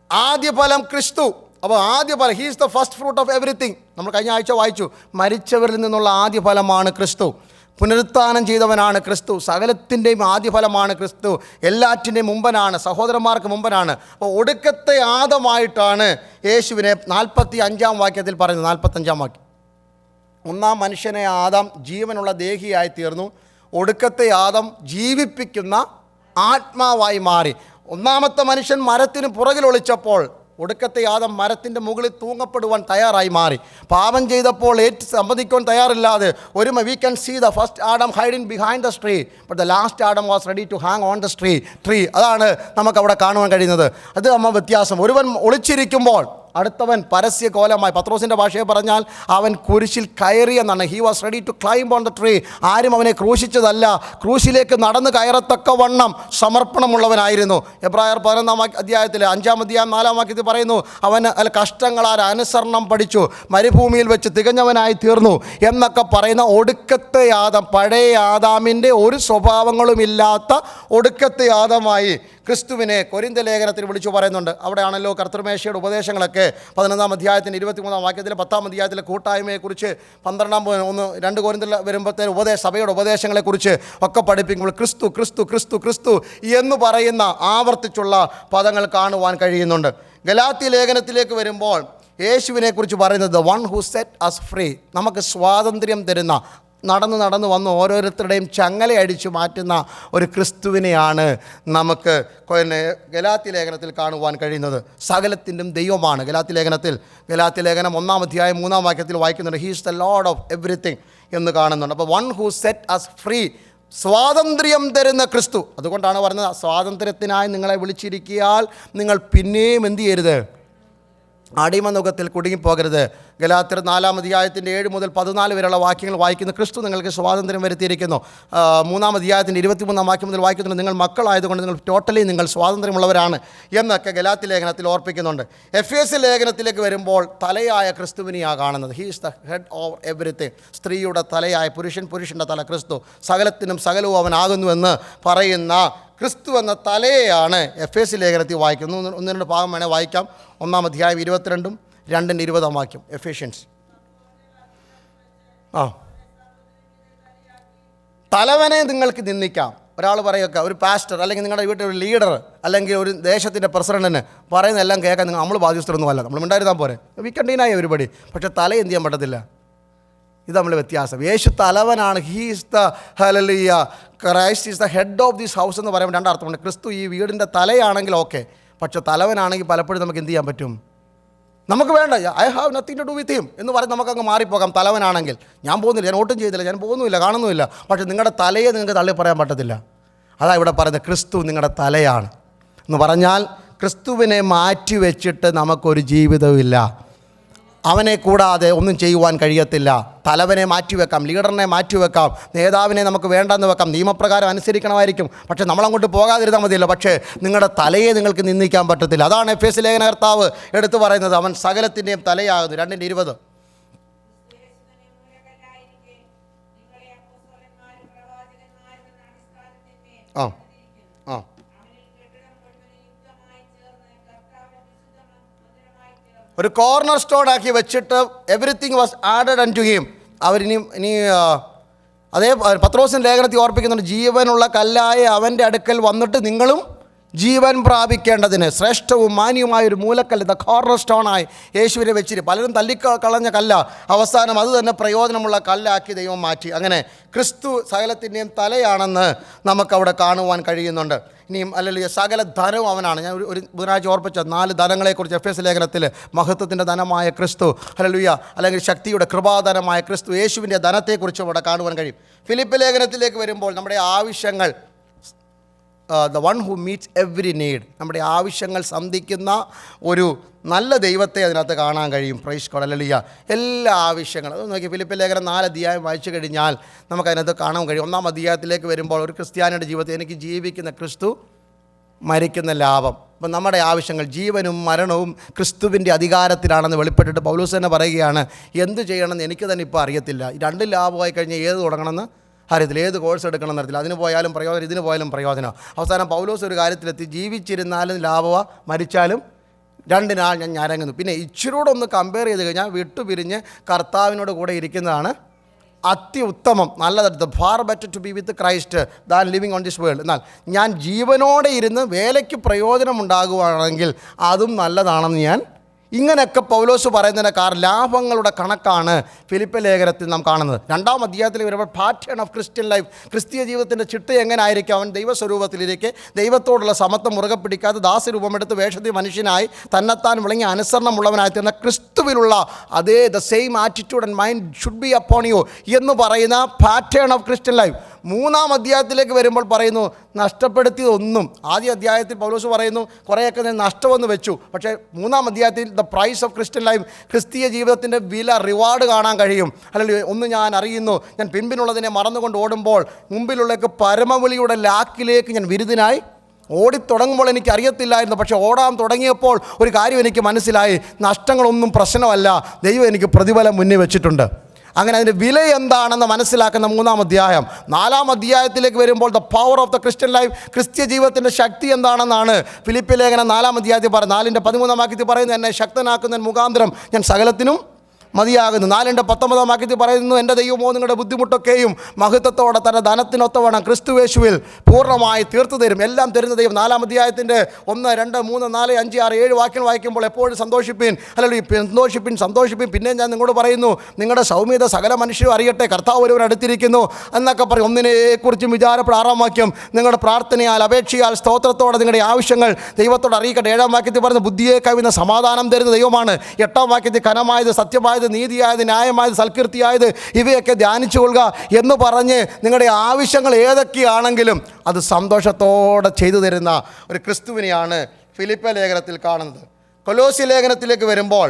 Speaker 1: ആദ്യ ഫലം ക്രിസ്തു. അപ്പോൾ ആദ്യ ഫലം, he is the first fruit of everything. നമ്മൾ കഴിഞ്ഞ ആഴ്ച വായിച്ചു, മരിച്ചവരിൽ നിന്നുള്ള ആദ്യ ഫലമാണ് ക്രിസ്തു. പുനരുത്ഥാനം ചെയ്തവനാണ് ക്രിസ്തു. സകലത്തിൻ്റെയും ആദ്യ ഫലമാണ് ക്രിസ്തു. എല്ലാറ്റിൻ്റെയും മുമ്പനാണ്, സഹോദരന്മാർക്ക് മുമ്പനാണ്. അപ്പോൾ ഒടുക്കത്തെ ആദമായിട്ടാണ് യേശുവിനെ 45 വാക്യത്തിൽ പറയുന്നത്. 45 വാക്യം. ഒന്നാം മനുഷ്യനെ ആദം ജീവനുള്ള ദേഹിയായി തീർന്നു. ഒടുക്കത്തെ ആദം ജീവിപ്പിക്കുന്ന ആത്മാവായി മാറി. ഒന്നാമത്തെ മനുഷ്യൻ മരത്തിന് പുറകിൽ ഒളിച്ചപ്പോൾ ഒടുക്കത്തെ ആദം മരത്തിൻ്റെ മുകളിൽ തൂങ്ങപ്പെടുവാൻ തയ്യാറായി മാറി. പാപം ചെയ്തപ്പോൾ സമ്മതിക്കുവാൻ തയ്യാറില്ലാതെ we can see the first Adam hiding behind the tree, but the last Adam was ready to hang on the tree. അതാണ് നമുക്കവിടെ കാണുവാൻ കഴിയുന്നത്. അത് നമ്മൾ വ്യത്യാസം. ഒരുവൻ ഒളിച്ചിരിക്കുമ്പോൾ അടുത്തവൻ പരസ്യ കോലമായി, പത്രോസിൻ്റെ ഭാഷയെ പറഞ്ഞാൽ അവൻ കുരിശിൽ കയറിയെന്നാണ്. He was ready to climb on the tree. ആരും അവനെ ക്രൂശിച്ചതല്ല, ക്രൂശിലേക്ക് നടന്ന് കയറത്തക്കവണ്ണം സമർപ്പണമുള്ളവനായിരുന്നു. എബ്രായർ 11 അധ്യായത്തിൽ 5 അധ്യായം 4 വാക്യത്തിൽ പറയുന്നു, അവൻ കഷ്ടങ്ങളാൽ അനുസരണം പഠിച്ചു, മരുഭൂമിയിൽ വെച്ച് തികഞ്ഞവനായി തീർന്നു എന്നൊക്കെ പറയുന്ന ഒടുക്കത്തെ ആദം, പഴയ ആദാമിൻ്റെ ഒരു സ്വഭാവങ്ങളുമില്ലാത്ത ഒടുക്കത്തെ ആദമായി ക്രിസ്തുവിനെ കൊരിന്ത്യർ ലേഖനത്തിൽ വിളിച്ചു പറയുന്നുണ്ട്. അവിടെയാണല്ലോ കർത്തൃമേശയുടെ ഉപദേശങ്ങളൊക്കെ 11 അധ്യായത്തിൻ്റെ 23 വാക്യത്തിൽ, 10 അധ്യായത്തിലെ കൂട്ടായ്മയെക്കുറിച്ച്, 2 കൊരിന്ത്യർ വരുമ്പോഴത്തേന് സഭയുടെ ഉപദേശങ്ങളെക്കുറിച്ച് ഒക്കെ പഠിപ്പിക്കുമ്പോൾ ക്രിസ്തു ക്രിസ്തു ക്രിസ്തു ക്രിസ്തു എന്ന് പറയുന്ന ആവർത്തിച്ചുള്ള പദങ്ങൾ കാണുവാൻ കഴിയുന്നുണ്ട്. ഗലാത്യ ലേഖനത്തിലേക്ക് വരുമ്പോൾ യേശുവിനെക്കുറിച്ച് പറയുന്നത് the one who set us free, നമുക്ക് സ്വാതന്ത്ര്യം തരുന്ന, നടന്ന് വന്ന് ഓരോരുത്തരുടെയും ചങ്ങല അടിച്ചു മാറ്റുന്ന ഒരു ക്രിസ്തുവിനെയാണ് നമുക്ക് ഗലാത്യ ലേഖനത്തിൽ കാണുവാൻ കഴിയുന്നത്. സകലത്തിൻ്റെയും ദൈവമാണ്. ഗലാത്യ ലേഖനം 1 അധ്യായം 3 വാക്യത്തിൽ വായിക്കുന്നുണ്ട്, he is the Lord of everything എന്ന് കാണുന്നുണ്ട്. അപ്പോൾ one who set us free, സ്വാതന്ത്ര്യം തരുന്ന ക്രിസ്തു. അതുകൊണ്ടാണ് പറയുന്നത്, സ്വാതന്ത്ര്യത്തിനായി നിങ്ങളെ വിളിച്ചിരിക്കിയാൽ നിങ്ങൾ പിന്നെയും എന്ത് ചെയ്യരുത്, അടിമനുഖത്തിൽ കുടുങ്ങിപ്പോകരുത്. ഗലാത്യർ 4 അധ്യായത്തിൻ്റെ 7 മുതൽ 14 വരെയുള്ള വാക്യങ്ങൾ വായിക്കുന്നു, ക്രിസ്തു നിങ്ങൾക്ക് സ്വാതന്ത്ര്യം വരുത്തിയിരിക്കുന്നു. 3 അധ്യായത്തിൻ്റെ 23 വാക്യം മുതൽ വായിക്കുന്നുണ്ട്, നിങ്ങൾ മക്കളായതുകൊണ്ട് നിങ്ങൾ സ്വാതന്ത്ര്യമുള്ളവരാണ് എന്നൊക്കെ ഗലാത്യ ലേഖനത്തിൽ ഓർപ്പിക്കുന്നുണ്ട്. എഫേസ്യ ലേഖനത്തിലേക്ക് വരുമ്പോൾ തലയായ ക്രിസ്തുവിനെയാണ് കാണുന്നത്. He is the head over everything. സ്ത്രീയുടെ തലയായ പുരുഷൻ്റെ തല ക്രിസ്തു, സകലത്തിനും സകലവും അവനാകുന്നുവെന്ന് പറയുന്ന ക്രിസ്തു എന്ന തലയെയാണ് എഫേസ്യ ലേഖനത്തിൽ വായിക്കുന്നത്. 1-2 ഭാഗം വേണേൽ വായിക്കാം. 1 അധ്യായം 22, 2-20 വാക്യം. എഫേഷ്യൻസ്. തലവനെ നിങ്ങൾക്ക് നിന്ദിക്കാം. ഒരാൾ പറയുക, ഒരു പാസ്റ്റർ അല്ലെങ്കിൽ നിങ്ങളുടെ വീട്ടിൽ ഒരു ലീഡർ അല്ലെങ്കിൽ ഒരു ദേശത്തിൻ്റെ പ്രസിഡൻറ്റിന് പറയുന്നതെല്ലാം കേൾക്കാൻ നമ്മൾ ബാധ്യസ്ഥരൊന്നുമല്ല, നമ്മൾ ഉണ്ടായിരുന്നാൽ പോരെ, വീക്കണ്ടീനായി ഒരുപടി. പക്ഷേ തല എന്ത് ചെയ്യാൻ പറ്റത്തില്ല. ഇത് നമ്മൾ വ്യത്യാസം. യേശു തലവനാണ്. He is the hallelujah, Christ is the head of this house എന്ന് പറയുമ്പോൾ 2 അർത്ഥമുണ്ട്. ക്രിസ്തു ഈ വീടിൻ്റെ തലയാണെങ്കിൽ ഓക്കെ, പക്ഷേ തലവനാണെങ്കിൽ പലപ്പോഴും നമുക്ക് എന്ത് ചെയ്യാൻ പറ്റും, നമുക്ക് വേണ്ട, I have nothing to do with him എന്ന് പറഞ്ഞ് നമുക്കങ്ങ് മാറിപ്പോകാം. തലവനാണെങ്കിൽ ഞാൻ പോകുന്നില്ല, ഞാൻ ഒട്ടും ചെയ്തില്ല, ഞാൻ പോകുന്നുമില്ല, കാണുന്നുമില്ല. പക്ഷേ നിങ്ങളുടെ തലയെ നിങ്ങൾക്ക് തള്ളി പറയാൻ പറ്റത്തില്ല. അതാ ഇവിടെ പറയുന്നത്, ക്രിസ്തു നിങ്ങളുടെ തലയാണ് എന്ന് പറഞ്ഞാൽ ക്രിസ്തുവിനെ മാറ്റി വെച്ചിട്ട് നമുക്കൊരു ജീവിതമില്ല. അവനെ കൂടാതെ ഒന്നും ചെയ്യുവാൻ കഴിയത്തില്ല. തലവനെ മാറ്റിവെക്കാം, ലീഡറിനെ മാറ്റിവെക്കാം, നേതാവിനെ നമുക്ക് വേണ്ടെന്ന് വെക്കാം, നിയമപ്രകാരം അനുസരിക്കണമായിരിക്കും, പക്ഷേ നമ്മളങ്ങോട്ട് പോകാതിരുന്നാൽ മതിയല്ലോ. പക്ഷേ നിങ്ങളുടെ തലയെ നിങ്ങൾക്ക് നിന്ദിക്കാൻ പറ്റത്തില്ല. അതാണ് എഫേസ്യ ലേഖന കർത്താവ് എടുത്തു പറയുന്നത്, അവൻ സകലത്തിൻ്റെയും തലയാകുന്നു. 2:20. ആ ആ ഒരു കോർണർ സ്റ്റോൺ ആക്കി വെച്ചിട്ട് everything was added unto him. ഇനി അതേ പത്രോസിൻ്റെ ലേഖനത്തിൽ ഓർപ്പിക്കുന്നുണ്ട്, ജീവനുള്ള കല്ലായ അവൻ്റെ അടുക്കൽ വന്നിട്ട് നിങ്ങളും ജീവൻ പ്രാപിക്കേണ്ടതിന് ശ്രേഷ്ഠവും മാന്യവുമായൊരു മൂലക്കല്ല്, ദ കോർണർ സ്റ്റോണായി യേശുവിനെ വെച്ചിട്ട് പലരും തള്ളിക്കളഞ്ഞ കല്ല അവസാനം അത് തന്നെ പ്രയോജനമുള്ള കല്ലാക്കി ദൈവം മാറ്റി. അങ്ങനെ ക്രിസ്തു സകലത്തിൻ്റെയും തലയാണെന്ന് നമുക്കവിടെ കാണുവാൻ കഴിയുന്നുണ്ട്. ഇനിയും അല്ലെങ്കിൽ സകല ധനവും അവനാണ്. ഞാൻ ഒരു ബുധനാഴ്ച ഓർപ്പിച്ച 4 ധനങ്ങളെക്കുറിച്ച് എഫേസ്യ ലേഖനത്തിൽ മഹത്വത്തിൻ്റെ ധനമായ ക്രിസ്തു, ഹല്ലേലൂയ, അല്ലെങ്കിൽ ശക്തിയുടെ കൃപാധനമായ ക്രിസ്തു, യേശുവിൻ്റെ ധനത്തെക്കുറിച്ചും അവിടെ കാണുവാൻ കഴിയും. ഫിലിപ്പ് ലേഖനത്തിലേക്ക് വരുമ്പോൾ നമ്മുടെ ആവശ്യങ്ങൾ, the one who meats every need, നമ്മുടെ ആവശ്യങ്ങൾ സന്ധിക്കുന്ന ഒരു നല്ല ദൈവത്തെ അതിനകത്ത് കാണാൻ കഴിയും. Praise God, hallelujah. എല്ലാ ആവശ്യങ്ങളും അത് നോക്കി ഫിലിപ്പ് ലേഖനം 4 അധ്യായം വായിച്ചു കഴിഞ്ഞാൽ നമുക്കതിനകത്ത് കാണാൻ കഴിയും. 1-ാം അധ്യായത്തിലേക്ക് വരുമ്പോൾ ഒരു ക്രിസ്ത്യാനിയുടെ ജീവിതത്തിൽ എനിക്ക് ജീവിക്കുന്ന ക്രിസ്തു, മരിക്കുന്ന ലാഭം. അപ്പം നമ്മുടെ ആവശ്യങ്ങൾ, ജീവനും മരണവും ക്രിസ്തുവിൻ്റെ അധികാരത്തിലാണെന്ന് വെളിപ്പെട്ടിട്ട് പൗലോസ് തന്നെ പറയുകയാണ്, എന്ത് ചെയ്യണമെന്ന് എനിക്ക് തന്നെ ഇപ്പോൾ അറിയത്തില്ല. ഈ 2 ലാഭമായി കഴിഞ്ഞാൽ ഏത് തുടങ്ങണമെന്ന് അറിയത്തില്ല, ഏത് കോഴ്സ് എടുക്കണം എന്നറിയത്തില്ല, അതിന് പോയാലും പ്രയോജനം, ഇതിന് പോയാലും പ്രയോജനം. അവസാനം പൗലോസ് ഒരു കാര്യത്തിലെത്തി, ജീവിച്ചിരുന്നാലും ലാഭമാണ്, മരിച്ചാലും 2 നാൾ ഞാൻ ഞരങ്ങുന്നു. പിന്നെ ഇച്ചിരൂടെ ഒന്ന് കമ്പയർ ചെയ്ത് കഴിഞ്ഞാൽ വിട്ടുപിരിഞ്ഞ് കർത്താവിനോട് കൂടെ ഇരിക്കുന്നതാണ് അത്യുത്തമം, നല്ലത്. Far better to be with Christ than living on this world. എന്നാൽ ഞാൻ ജീവനോടെ ഇരുന്ന് വേലയ്ക്ക് പ്രയോജനം ഉണ്ടാകുകയാണെങ്കിൽ അതും നല്ലതാണെന്ന് ഞാൻ, ഇങ്ങനെയൊക്കെ പൗലോസ് പറയുന്നതിന് ലാഭങ്ങളുടെ കണക്കാണ് ഫിലിപ്പ് ലേഖനത്തിൽ നാം കാണുന്നത്. 2-ാം അധ്യായത്തിൽ വരുമ്പോൾ പാറ്റേൺ ഓഫ് ക്രിസ്ത്യൻ ലൈഫ്, ക്രിസ്തീയ ജീവിതത്തിൻ്റെ ചിട്ട എങ്ങനെ ആയിരിക്കും. അവൻ ദൈവസ്വരൂപത്തിലിരിക്കെ ദൈവത്തോടുള്ള സമത്വം മുറുകെ പിടിക്കാതെ ദാസരൂപമെടുത്ത് വേഷത്തിൽ മനുഷ്യനായി തന്നെത്താൻ വിളങ്ങി അനുസരണമുള്ളവനായി തീർന്ന ക്രിസ്തുവിലുള്ള അതേ the same attitude and mind should be upon you എന്ന് പറയുന്ന പാറ്റേൺ ഓഫ് ക്രിസ്ത്യൻ ലൈഫ്. 3-ാം അധ്യായത്തിലേക്ക് വരുമ്പോൾ പറയുന്നു, നഷ്ടപ്പെടുത്തിയതൊന്നും. ആദ്യ അധ്യായത്തിൽ പൗലോസ് പറയുന്നു കുറേയൊക്കെ ഞാൻ നഷ്ടമെന്ന് വെച്ചു. പക്ഷേ 3-ാം അധ്യായത്തിൽ the price of Christian life, ക്രിസ്തീയ ജീവിതത്തിൻ്റെ വില, റിവാർഡ് കാണാൻ കഴിയും. അല്ലെങ്കിൽ ഒന്ന് ഞാൻ അറിയുന്നു, ഞാൻ പിൻപിനുള്ളതിനെ മറന്നുകൊണ്ട് ഓടുമ്പോൾ മുമ്പിലുള്ളേക്ക് പരമവിളിയുടെ ലാക്കിലേക്ക് ഞാൻ വിരുദ്ധനായി ഓടിത്തുടങ്ങുമ്പോൾ എനിക്ക് അറിയത്തില്ലായിരുന്നു. പക്ഷേ ഓടാൻ തുടങ്ങിയപ്പോൾ ഒരു കാര്യം എനിക്ക് മനസ്സിലായി, നഷ്ടങ്ങളൊന്നും പ്രശ്നമല്ല, ദൈവം എനിക്ക് പ്രതിഫലം മുന്നിൽ വെച്ചിട്ടുണ്ട്. അങ്ങനെ അതിൻ്റെ വില എന്താണെന്ന് മനസ്സിലാക്കുന്ന 3-ാം അധ്യായം. 4-ാം അധ്യായത്തിലേക്ക് വരുമ്പോൾ the power of the Christian life, ക്രിസ്ത്യ ജീവിതത്തിൻ്റെ ശക്തി എന്താണെന്നാണ് ഫിലിപ്പ് ലേഖനം 4-ാം അധ്യായത്തിൽ പറയുന്നത്. 4-ന്റെ 13-ാം വാക്യത്തിൽ പറയുന്നത്, എന്നെ ശക്തനാക്കുന്നതിന് മുഖാന്തരം ഞാൻ സകലത്തിനും മതിയാകുന്നു. 4-ന്റെ 19-ാം വാക്യത്തിൽ പറയുന്നു, എൻ്റെ ദൈവമോ നിങ്ങളുടെ ബുദ്ധിമുട്ടൊക്കെയും മഹത്വത്തോടെ തൻ്റെ ധനത്തിനൊത്തവണ്ണം ക്രിസ്തുയേശുവിൽ പൂർണ്ണമായി തീർത്തു തരും. എല്ലാം തരുന്ന ദൈവം. 4-ാം അധ്യായത്തിൻ്റെ 1, 2, 3, 4, 5, 6, 7 വാക്യങ്ങൾ വായിക്കുമ്പോൾ എപ്പോഴും സന്തോഷിപ്പിൻ, അല്ലെങ്കിൽ സന്തോഷിപ്പിൻ. പിന്നെ ഞാൻ നിങ്ങളോട് പറയുന്നു, നിങ്ങളുടെ സൗമ്യത സകല മനുഷ്യരും അറിയട്ടെ, കർത്താവ് ഒരുവൻ അടുത്തിരിക്കുന്നു എന്നൊക്കെ പറയും. ഒന്നിനെക്കുറിച്ചും വിചാരപ്പെടാം. 6-ാം വാക്യം, നിങ്ങളുടെ പ്രാർത്ഥനയാൽ അപേക്ഷയാൽ സ്തോത്രത്തോടെ നിങ്ങളുടെ ആവശ്യങ്ങൾ ദൈവത്തോട് അറിയിക്കട്ടെ. 7-ാം വാക്യത്തിൽ പറയുന്നത്, ബുദ്ധിയെ കവിയുന്ന സമാധാനം തരുന്ന ദൈവമാണ്. 8-ാം വാക്യത്തിൽ, കനമായത്, സത്യമായത്, നീതിയായത്, ന്യായമായത്, സൽകീർത്തിയായത് ഇവയൊക്കെ ധ്യാനിച്ചു കൊള്ളുക എന്ന് പറഞ്ഞ് നിങ്ങളുടെ ആവശ്യങ്ങൾ ഏതൊക്കെയാണെങ്കിലും അത് സന്തോഷത്തോടെ ചെയ്തു തരുന്ന ഒരു ക്രിസ്തുവിനെയാണ് ഫിലിപ്പ് ലേഖനത്തിൽ കാണുന്നത്. കൊലോസ്യ ലേഖനത്തിലേക്ക് വരുമ്പോൾ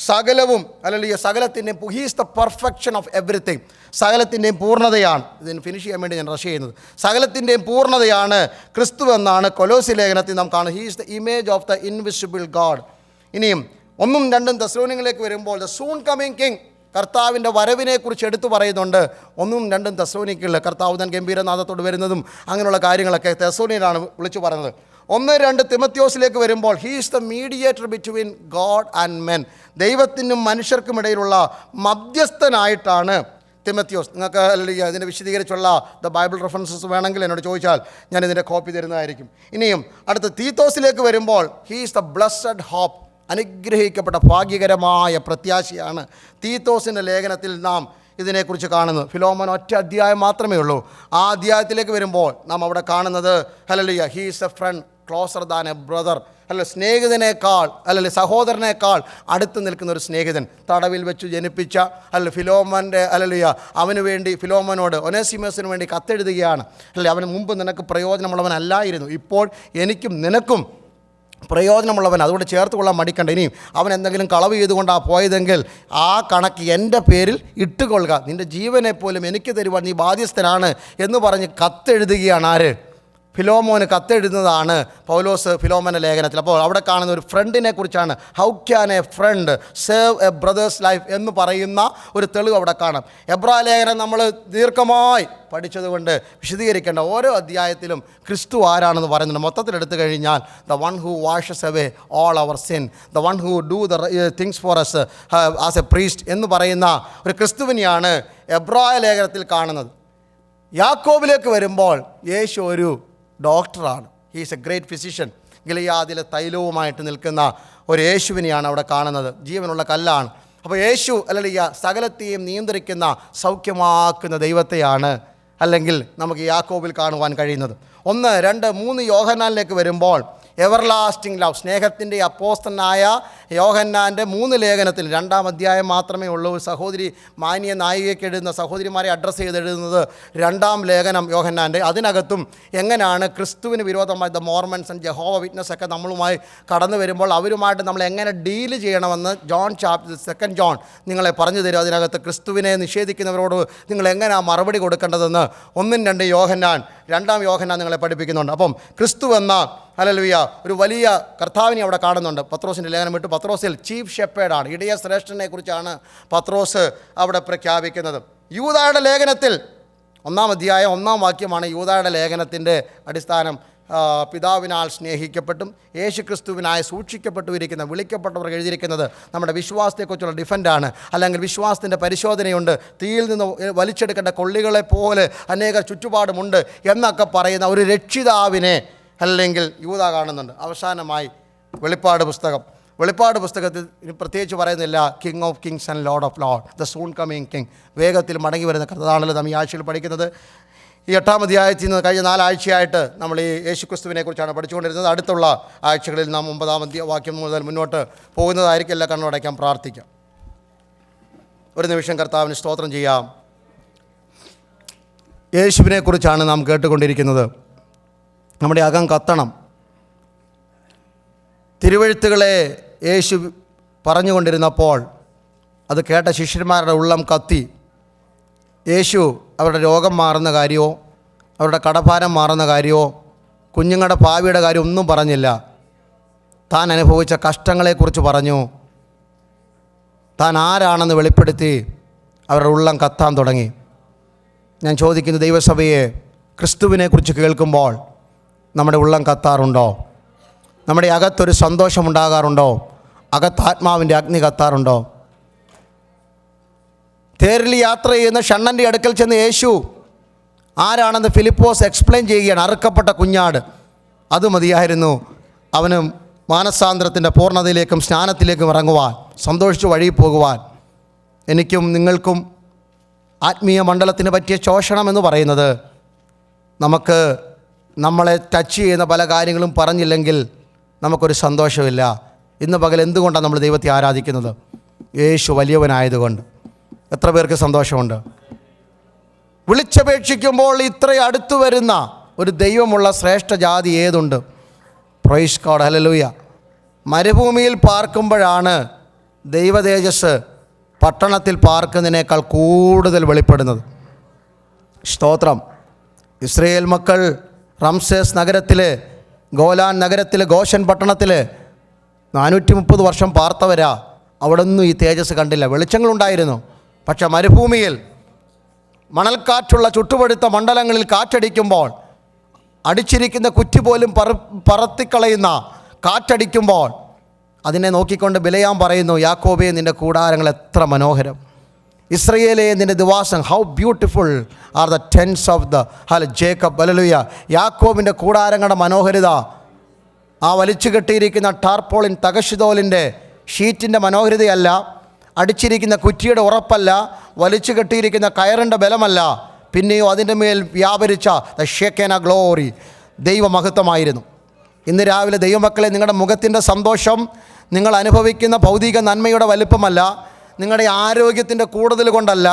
Speaker 1: സകലവും, അല്ലെങ്കിൽ സകലത്തിൻ്റെയും, he's the perfection of everything, സകലത്തിൻ്റെയും പൂർണ്ണതയാണ്. ഇതിന് ഫിനിഷ് ചെയ്യാൻ വേണ്ടി ഞാൻ റഷ് ചെയ്യുന്നത്. സകലത്തിൻ്റെയും പൂർണ്ണതയാണ് ക്രിസ്തു എന്നാണ് കൊലോസ്യ ലേഖനത്തിൽ നാം കാണുന്നത്. He's the image of the invisible God. ഇനിയും 1-2 തെസ്സലോനിയയിലേക്ക് വരുമ്പോൾ ദ സൂൺ കമ്മിങ് കിങ്, കർത്താവിൻ്റെ വരവിനെക്കുറിച്ച് എടുത്തു പറയുന്നുണ്ട്. 1-2 തെസ്സലോനിക്കയിൽ കർത്താവ് താൻ ഗംഭീരനാഥത്തോട് വരുന്നതും അങ്ങനെയുള്ള കാര്യങ്ങളൊക്കെ തെസ്സലോനിയയിലാണ് വിളിച്ചു പറയുന്നത്. 1-2 തിമത്യോസിലേക്ക് വരുമ്പോൾ he's the mediator between God and men, ദൈവത്തിനും മനുഷ്യർക്കുമിടയിലുള്ള മധ്യസ്ഥനായിട്ടാണ് തിമത്യോസ്. നിങ്ങൾക്ക് അല്ലെങ്കിൽ അതിൻ്റെ വിശദീകരിച്ചുള്ള ദ ബൈബിൾ റെഫറൻസസ് വേണമെങ്കിൽ എന്നോട് ചോദിച്ചാൽ ഞാൻ ഇതിൻ്റെ കോപ്പി തരുന്നതായിരിക്കും. ഇനിയും അടുത്ത തീത്തോസിലേക്ക് വരുമ്പോൾ ഹീസ് ദ ബ്ലസ്സഡ് ഹോപ്പ്, അനുഗ്രഹിക്കപ്പെട്ട ഭാഗ്യകരമായ പ്രത്യാശയാണ് തീത്തോസിൻ്റെ ലേഖനത്തിൽ നാം ഇതിനെക്കുറിച്ച് കാണുന്നത്. ഫിലോമോൻ ഒറ്റ അധ്യായം മാത്രമേ ഉള്ളൂ. ആ അധ്യായത്തിലേക്ക് വരുമ്പോൾ നാം അവിടെ കാണുന്നത്, hallelujah, he's a friend closer than A brother, അല്ല സ്നേഹിതനേക്കാൾ, അല്ലെങ്കിൽ സഹോദരനേക്കാൾ അടുത്ത് നിൽക്കുന്ന ഒരു സ്നേഹിതൻ. തടവിൽ വെച്ച് ജനിപ്പിച്ച ഫിലോമോൻ്റെ, ഹല്ലേലൂയ, അവന് വേണ്ടി ഫിലോമോനോട് ഒനേസിമസിന് വേണ്ടി കത്തെഴുതുകയാണ്. അല്ലെ, അവന് മുമ്പ് നിനക്ക് പ്രയോജനമുള്ളവനല്ലായിരുന്നു, ഇപ്പോൾ എനിക്കും നിനക്കും പ്രയോജനമുള്ളവൻ, അതുകൊണ്ട് ചേർത്ത് കൊള്ളാൻ മടിക്കണ്ട. ഇനിയും അവൻ എന്തെങ്കിലും കളവ് ചെയ്തുകൊണ്ടാണ് പോയതെങ്കിൽ ആ കണക്ക് എൻ്റെ പേരിൽ ഇട്ടുകൊള്ളുക, നിൻ്റെ ജീവനെപ്പോലും എനിക്ക് തരുവാൻ നീ ബാധ്യസ്ഥനാണ് എന്ന് പറഞ്ഞ് കത്തെഴുതുകയാണ്. ആര്? ഫിലോമോന് കത്തെഴുതുന്നതാണ് പൗലോസ് ഫിലോമോൻ്റെ ലേഖനത്തിൽ. അപ്പോൾ അവിടെ കാണുന്ന ഒരു ഫ്രണ്ടിനെ കുറിച്ചാണ്. How can a friend save A brothers life എന്ന് പറയുന്ന ഒരു തെളിവ് അവിടെ കാണാം. എബ്രായ ലേഖനം നമ്മൾ ദീർഘമായി പഠിച്ചതുകൊണ്ട് വിശദീകരിക്കേണ്ട. ഓരോ അധ്യായത്തിലും ക്രിസ്തു ആരാണെന്ന് പറയുന്നുണ്ട്. മൊത്തത്തിൽ എടുത്തു കഴിഞ്ഞാൽ the one who washes away all our sin, the one who do the things for us as a priest എന്ന് പറയുന്ന ഒരു ക്രിസ്തുവിനെയാണ് എബ്രായ ലേഖനത്തിൽ കാണുന്നത്. യാക്കോബിലേക്ക് വരുമ്പോൾ യേശു ഒരു ഡോക്ടറാണ്. He is a great physician. ഗിലിയാദിലെ തൈലവുമായിട്ട് നിൽക്കുന്ന ഒരു യേശുവിനെയാണ് അവിടെ കാണുന്നത്. ജീവനുള്ള കല്ലാണ്. അപ്പോൾ യേശു അല്ലെങ്കിൽ സകലത്തെയും നിയന്ത്രിക്കുന്ന സൗഖ്യമാക്കുന്ന ദൈവത്തെയാണ് അല്ലെങ്കിൽ നമുക്ക് യാക്കോബിൽ കാണുവാൻ കഴിയുന്നത്. 1, 2, 3 യോഹന്നാനിലേക്ക് വരുമ്പോൾ എവർലാസ്റ്റിംഗ് ലവ്, സ്നേഹത്തിൻ്റെ അപ്പോസ്തലനായ യോഹന്നാൻ്റെ 3 ലേഖനത്തിൽ 2-ാം അധ്യായം മാത്രമേ ഉള്ളൂ. സഹോദരി മാന്യ നായികയ്ക്ക് എഴുതുന്ന സഹോദരിമാരെ അഡ്രസ്സ് ചെയ്ത് എഴുതുന്നത് 2-ാം ലേഖനം യോഹന്നാൻ്റെ. അതിനകത്തും എങ്ങനെയാണ് ക്രിസ്തുവിന് വിരോധമായി ദ മോർമൻസ് ആൻഡ് ജഹോവ വിറ്റ്നസ് ഒക്കെ നമ്മളുമായി കടന്നു വരുമ്പോൾ അവരുമായിട്ട് നമ്മൾ എങ്ങനെ ഡീല് ചെയ്യണമെന്ന് സെക്കൻഡ് ജോൺ നിങ്ങളെ പറഞ്ഞു തരും. അതിനകത്ത് ക്രിസ്തുവിനെ നിഷേധിക്കുന്നവരോട് നിങ്ങൾ എങ്ങനെയാണ് മറുപടി കൊടുക്കേണ്ടതെന്ന് 1-2 യോഹന്നാൻ 2-ാം യോഹന്നാൻ നിങ്ങളെ പഠിപ്പിക്കുന്നുണ്ട്. അപ്പം ക്രിസ്തു എന്ന ഹല്ലേലൂയ ഒരു വലിയ കർത്താവിനെ അവിടെ കാണുന്നുണ്ട്. പത്രോസിൻ്റെ ലേഖനം വിട്ട് പത്രോസിൽ ചീഫ് ഷെപ്പേർഡാണ്, ഇടയ ശ്രേഷ്ഠനെ കുറിച്ചാണ് പത്രോസ് അവിടെ പ്രഖ്യാപിക്കുന്നത്. യൂദായുടെ ലേഖനത്തിൽ 1-ാം അധ്യായം 1-ാം വാക്യമാണ് യൂദായുടെ ലേഖനത്തിൻ്റെ അടിസ്ഥാനം. പിതാവിനാൽ സ്നേഹിക്കപ്പെട്ടും യേശു ക്രിസ്തുവിനായി സൂക്ഷിക്കപ്പെട്ടുമിരിക്കുന്ന വിളിക്കപ്പെട്ടവർ എഴുതിയിരിക്കുന്നത് നമ്മുടെ വിശ്വാസത്തെക്കുറിച്ചുള്ള ഡിഫൻഡാണ്. അല്ലെങ്കിൽ വിശ്വാസത്തിൻ്റെ പരിശോധനയുണ്ട്. തീയിൽ നിന്ന് വലിച്ചെടുക്കേണ്ട കൊള്ളികളെ പോലെ അനേക ചുറ്റുപാടുമുണ്ട് എന്നൊക്കെ പറയുന്ന ഒരു രക്ഷിതാവിനെ അല്ലെങ്കിൽ യൂദ കാണുന്നുണ്ട്. അവസാനമായി വെളിപ്പാട് പുസ്തകത്തിൽ പ്രത്യേകിച്ച് പറയുന്നില്ല king of Kings and Lord of Lord, the soon coming king, വേഗത്തിൽ മടങ്ങി വരുന്ന കർത്താവാണല്ലോ നാം ഈ ആഴ്ചയിൽ പഠിക്കുന്നത്. ഈ 8-ാം അധ്യായത്തിൽ നിന്ന് കഴിഞ്ഞ 4 ആഴ്ചയായിട്ട് നമ്മൾ ഈ യേശുക്രിസ്തുവിനെ കുറിച്ചാണ് പഠിച്ചുകൊണ്ടിരുന്നത്. അടുത്തുള്ള ആഴ്ചകളിൽ നാം 9-ാം വാക്യം മുതൽ മുന്നോട്ട് പോകുന്നതായിരിക്കും. എല്ലാ കണ്ണുടയ്ക്കാൻ പ്രാർത്ഥിക്കാം. ഒരു നിമിഷം കർത്താവിന് സ്തോത്രം ചെയ്യാം. യേശുവിനെ കുറിച്ചാണ് നാം കേട്ടുകൊണ്ടിരിക്കുന്നത്. നമ്മുടെ അകം കത്തണം. തിരുവെഴുത്തുകളെ യേശു പറഞ്ഞുകൊണ്ടിരുന്നപ്പോൾ അത് കേട്ട ശിഷ്യന്മാരുടെ ഉള്ളം കത്തി. യേശു അവരുടെ രോഗം മാറുന്ന കാര്യമോ അവരുടെ കടഭാരം മാറുന്ന കാര്യമോ കുഞ്ഞുങ്ങളുടെ ഭാവിയുടെ കാര്യം ഒന്നും പറഞ്ഞില്ല. താൻ അനുഭവിച്ച കഷ്ടങ്ങളെക്കുറിച്ച് പറഞ്ഞു. താൻ ആരാണെന്ന് വെളിപ്പെടുത്തി അവരുടെ ഉള്ളം കത്താൻ തുടങ്ങി. ഞാൻ ചോദിക്കുന്നു, ദൈവസഭയെ ക്രിസ്തുവിനെക്കുറിച്ച് കേൾക്കുമ്പോൾ നമ്മുടെ ഉള്ളം കത്താറുണ്ടോ? നമ്മുടെ അകത്തൊരു സന്തോഷമുണ്ടാകാറുണ്ടോ? അകത്താത്മാവിൻ്റെ അഗ്നി കത്താറുണ്ടോ? തേരിൽ യാത്ര ചെയ്യുന്ന ഷണ്ണൻ്റെ അടുക്കൽ ചെന്ന് യേശു ആരാണെന്ന് ഫിലിപ്പോസ് എക്സ്പ്ലെയിൻ ചെയ്യുകയാണ്. അറുക്കപ്പെട്ട കുഞ്ഞാട്, അത് മതിയായിരുന്നു അവന് മാനസാന്തരത്തിൻ്റെ പൂർണ്ണതയിലേക്കും സ്നാനത്തിലേക്കും ഇറങ്ങുവാൻ, സന്തോഷിച്ച് വഴി പോകുവാൻ. എനിക്കും നിങ്ങൾക്കും ആത്മീയ മണ്ഡലത്തിന് പറ്റിയ ശോഷണം എന്ന് പറയുന്നത് നമുക്ക് നമ്മളെ ടച്ച് ചെയ്യുന്ന പല കാര്യങ്ങളും പറഞ്ഞില്ലെങ്കിൽ നമുക്കൊരു സന്തോഷമില്ല. ഇന്ന് പകൽ എന്തുകൊണ്ടാണ് നമ്മൾ ദൈവത്തെ ആരാധിക്കുന്നത്? യേശു വലിയവനായതുകൊണ്ട്. എത്ര പേർക്ക് സന്തോഷമുണ്ട്? വിളിച്ചപേക്ഷിക്കുമ്പോൾ ഇത്ര അടുത്തു വരുന്ന ഒരു ദൈവമുള്ള ശ്രേഷ്ഠ ജാതി ഏതുണ്ട്? Praise God, hallelujah. മരുഭൂമിയിൽ പാർക്കുമ്പോഴാണ് ദൈവതേജസ് പട്ടണത്തിൽ പാർക്കുന്നതിനേക്കാൾ കൂടുതൽ വെളിപ്പെടുന്നത്. സ്തോത്രം. ഇസ്രയേൽ മക്കൾ റംസേസ് നഗരത്തിൽ, ഗോലാൻ നഗരത്തിൽ, ഗോഷൻ പട്ടണത്തിൽ 430 വർഷം പാർത്തവരാ. അവിടെ ഒന്നും ഈ തേജസ് കണ്ടില്ല. വെളിച്ചങ്ങളുണ്ടായിരുന്നു. പക്ഷെ മരുഭൂമിയിൽ മണൽക്കാറ്റുള്ള ചുട്ടുപഴുത്ത മണ്ഡലങ്ങളിൽ കാറ്റടിക്കുമ്പോൾ, അടിച്ചിരിക്കുന്ന കുറ്റി പോലും പറത്തിക്കളയുന്ന കാറ്റടിക്കുമ്പോൾ അതിനെ നോക്കിക്കൊണ്ട് ബിലയാം പറയുന്നു, യാക്കോബേ നിൻ്റെ കൂടാരങ്ങൾ എത്ര മനോഹരം, ഇസ്രയേലേ നിൻ്റെ നിവാസം, how beautiful are the tents of the Jacob. Hallelujah. യാക്കോബിൻ്റെ കൂടാരങ്ങളുടെ മനോഹരിത, ആ വലിച്ചു കെട്ടിയിരിക്കുന്ന ടാർപോളിൻ തകശുതോലിൻ്റെ ഷീറ്റിൻ്റെ മനോഹരിതയല്ല, അടിച്ചിരിക്കുന്ന കുറ്റിയുടെ ഉറപ്പല്ല, വലിച്ചു കെട്ടിയിരിക്കുന്ന കയറിൻ്റെ ബലമല്ല, പിന്നെയോ അതിൻ്റെ മേൽ വ്യാപരിച്ച ദ ഷേക്കേന ഗ്ലോറി, ദൈവമഹത്വമായിരുന്നു. ഇന്ന് രാവിലെ ദൈവമക്കളെ, നിങ്ങളുടെ മുഖത്തിൻ്റെ സന്തോഷം നിങ്ങൾ അനുഭവിക്കുന്ന ഭൗതിക നന്മയുടെ വലുപ്പമല്ല, നിങ്ങളുടെ ആരോഗ്യത്തിൻ്റെ കൂടുതൽ കൊണ്ടല്ല,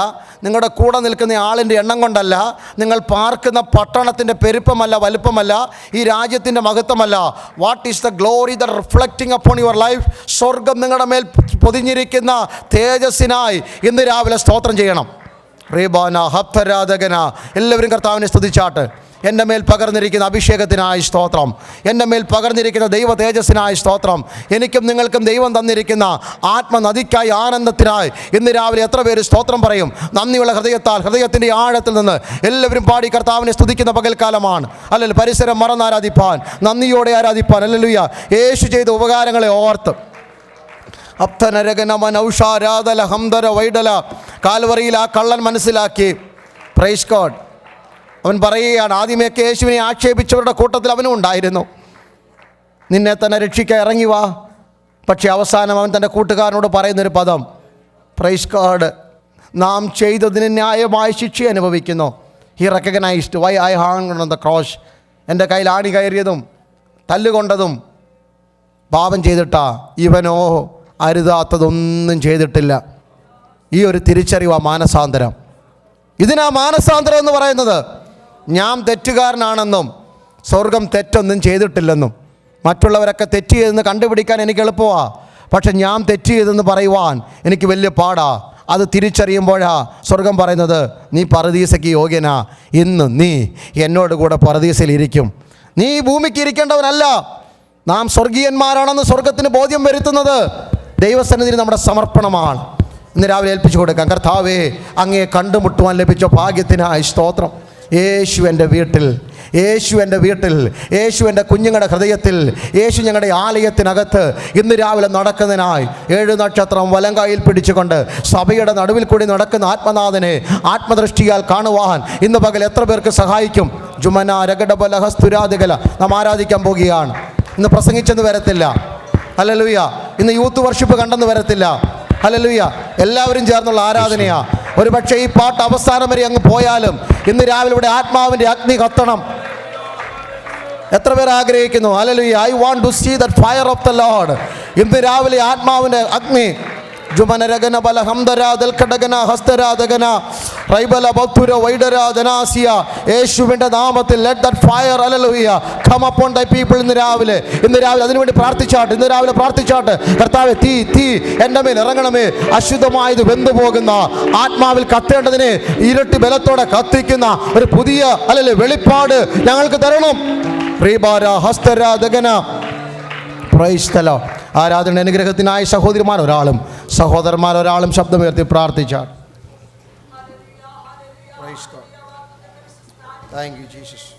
Speaker 1: നിങ്ങളുടെ കൂടെ നിൽക്കുന്ന ആളിൻ്റെ എണ്ണം കൊണ്ടല്ല, നിങ്ങൾ പാർക്കുന്ന പട്ടണത്തിൻ്റെ പെരുപ്പമല്ല, വലുപ്പമല്ല, ഈ രാജ്യത്തിൻ്റെ മഹത്വമല്ല. What is the glory the reflecting upon your life? സ്വർഗം നിങ്ങളുടെ മേൽ പൊതിഞ്ഞിരിക്കുന്ന തേജസ്സിനായി ഇന്ന് രാവിലെ സ്തോത്രം ചെയ്യണം. റീബാന ഹപ്തരാധകന, എല്ലാവരും കർത്താവിനെ സ്തുതിച്ചാട്ട്. എൻ്റെ മേൽ പകർന്നിരിക്കുന്ന അഭിഷേകത്തിനായി സ്തോത്രം. എൻ്റെ മേൽ പകർന്നിരിക്കുന്ന ദൈവ തേജസ്സിനായി സ്തോത്രം. എനിക്കും നിങ്ങൾക്കും ദൈവം തന്നിരിക്കുന്ന ആത്മനദിക്കായി, ആനന്ദത്തിനായി ഇന്ന് രാവിലെ എത്ര പേര് സ്തോത്രം പറയും? നന്ദിയുള്ള ഹൃദയത്താൽ, ഹൃദയത്തിൻ്റെ ആഴത്തിൽ നിന്ന് എല്ലാവരും പാടി കർത്താവിനെ സ്തുതിക്കുന്ന പകൽക്കാലമാണ്. അല്ലെങ്കിൽ പരിസരം മറന്നാരാധിപ്പാൻ, നന്ദിയോടെ ആരാധിപ്പാൻ. ഹല്ലേലൂയ. യേശു ചെയ്ത ഉപകാരങ്ങളെ ഓർത്ത് കാൽവറിയിൽ ആ കള്ളൻ മനസ്സിലാക്കി. Praise God. അവൻ പറയുകയാണ്, ആദ്യമേയൊക്കെ യേശുവിനെ ആക്ഷേപിച്ചവരുടെ കൂട്ടത്തിൽ അവനും ഉണ്ടായിരുന്നു. നിന്നെ തന്നെ രക്ഷിക്കാൻ ഇറങ്ങി വാ. പക്ഷേ അവസാനം അവൻ തൻ്റെ കൂട്ടുകാരനോട് പറയുന്നൊരു പദം, പ്രൈസ് ഗോഡ്, നാം ചെയ്തതിന് ന്യായമായ ശിക്ഷ അനുഭവിക്കുന്നു. He recognised why I hang on the cross. എൻ്റെ കയ്യിൽ ആണി കയറിയതും തല്ലുകൊണ്ടതും പാപം ചെയ്തിട്ടാ, ഇവനോ അരുതാത്തതൊന്നും ചെയ്തിട്ടില്ല. ഈ ഒരു തിരിച്ചറിവാ മാനസാന്തരം. ഇതിനാ മാനസാന്തരം എന്ന് പറയുന്നത്. ഞാൻ തെറ്റുകാരനാണെന്നും സ്വർഗം തെറ്റൊന്നും ചെയ്തിട്ടില്ലെന്നും, മറ്റുള്ളവരൊക്കെ തെറ്റ് ചെയ്തെന്ന് കണ്ടുപിടിക്കാൻ എനിക്ക് എളുപ്പമാണ്. പക്ഷെ ഞാൻ തെറ്റ് ചെയ്തെന്ന് പറയുവാൻ എനിക്ക് വലിയ പാടാ. അത് തിരിച്ചറിയുമ്പോഴാ സ്വർഗം പറയുന്നത്, നീ പറുദീസയ്ക്ക് യോഗ്യനാ. ഇന്ന് നീ എന്നോട് കൂടെ പറുദീസയിലിരിക്കും. നീ ഭൂമിക്ക് ഇരിക്കേണ്ടവനല്ല. നാം സ്വർഗീയന്മാരാണെന്ന് സ്വർഗത്തിന് ബോധ്യം വരുത്തുന്നത് ദൈവസന്നിധിയിൽ നമ്മുടെ സമർപ്പണമാണ്. ഇന്ന് രാവിലെ ഏൽപ്പിച്ചു കൊടുക്കാം. കർത്താവേ, അങ്ങയെ കണ്ടുമുട്ടുവാൻ ലഭിച്ച ഭാഗ്യത്തിനായി സ്തോത്രം. യേശു എൻ്റെ വീട്ടിൽ, യേശു എൻ്റെ വീട്ടിൽ, യേശു എൻ്റെ കുഞ്ഞുങ്ങളുടെ ഹൃദയത്തിൽ, യേശു ഞങ്ങളുടെ ആലയത്തിനകത്ത് ഇന്ന് രാവിലെ നടക്കുന്നതിനായി 7 നക്ഷത്രം വലങ്കായിൽ പിടിച്ചുകൊണ്ട് സഭയുടെ നടുവിൽ കൂടി നടക്കുന്ന ആത്മനാഥനെ ആത്മദൃഷ്ടിയാൽ കാണുവാൻ ഇന്ന് പകൽ എത്ര പേർക്ക് സഹായിക്കും? ജുമന രഗഡബല ഹസ്തുരാദികല നാം ആരാധിക്കാൻ പോകുകയാണ്. ഇന്ന് പ്രസംഗിച്ചെന്ന് വരത്തില്ല. ഹല്ലേലൂയ. ഇന്ന് യൂത്ത് വർഷിപ്പ് കണ്ടെന്ന് വരത്തില്ല. ഹല്ലേലൂയ. എല്ലാവരും ചേർന്നുള്ള ആരാധനയാ. ഒരുപക്ഷെ ഈ പാട്ട് അവസാനം വരെ അങ്ങ് പോയാലും ഇന്ന് രാവിലെ ഇവിടെ ആത്മാവിൻ്റെ അഗ്നി കത്തണം. എത്ര പേർ ആഗ്രഹിക്കുന്നു? Hallelujah. I want to see that fire of the Lord. ഇന്ന് രാവിലെ ആത്മാവിൻ്റെ അഗ്നി ജുമനരഗന ബല ഹംദര ദൽക്കടഗന ഹസ്തരാദഗന റൈബല ബത്തുര വൈഡര ധനാസിയ. യേശുവിൻ്റെ നാമത്തിൽ let that fire, hallelujah, come upon thy people. ഇന്ന് രാവിലെ അതിനുവേണ്ടി പ്രാർത്ഥിച്ചാട്ട്. ഇന്ന് രാവിലെ പ്രാർത്ഥിച്ചാട്ട്. കർത്താവേ, തീ എൻ്റെ മേൽ ഇറങ്ങണമേ. അശുദ്ധമായത് വെന്തു പോകുന്ന ആത്മാവിൽ കത്തേണ്ടതിനെ ഇരട്ടി ബലത്തോടെ കത്തിക്കുന്ന ഒരു പുതിയ വെളിപ്പാട് ഞങ്ങൾക്ക് തരണം. റീബാര ഹസ്തരാദഗന. Praise the Lord. ആരാധന അനുഗ്രഹത്തിനായി സഹോദരിമാരൊരാളും സഹോദരന്മാരൊരാളും ശബ്ദമുയർത്തി പ്രാർത്ഥിച്ചാൽ. Thank you Jesus.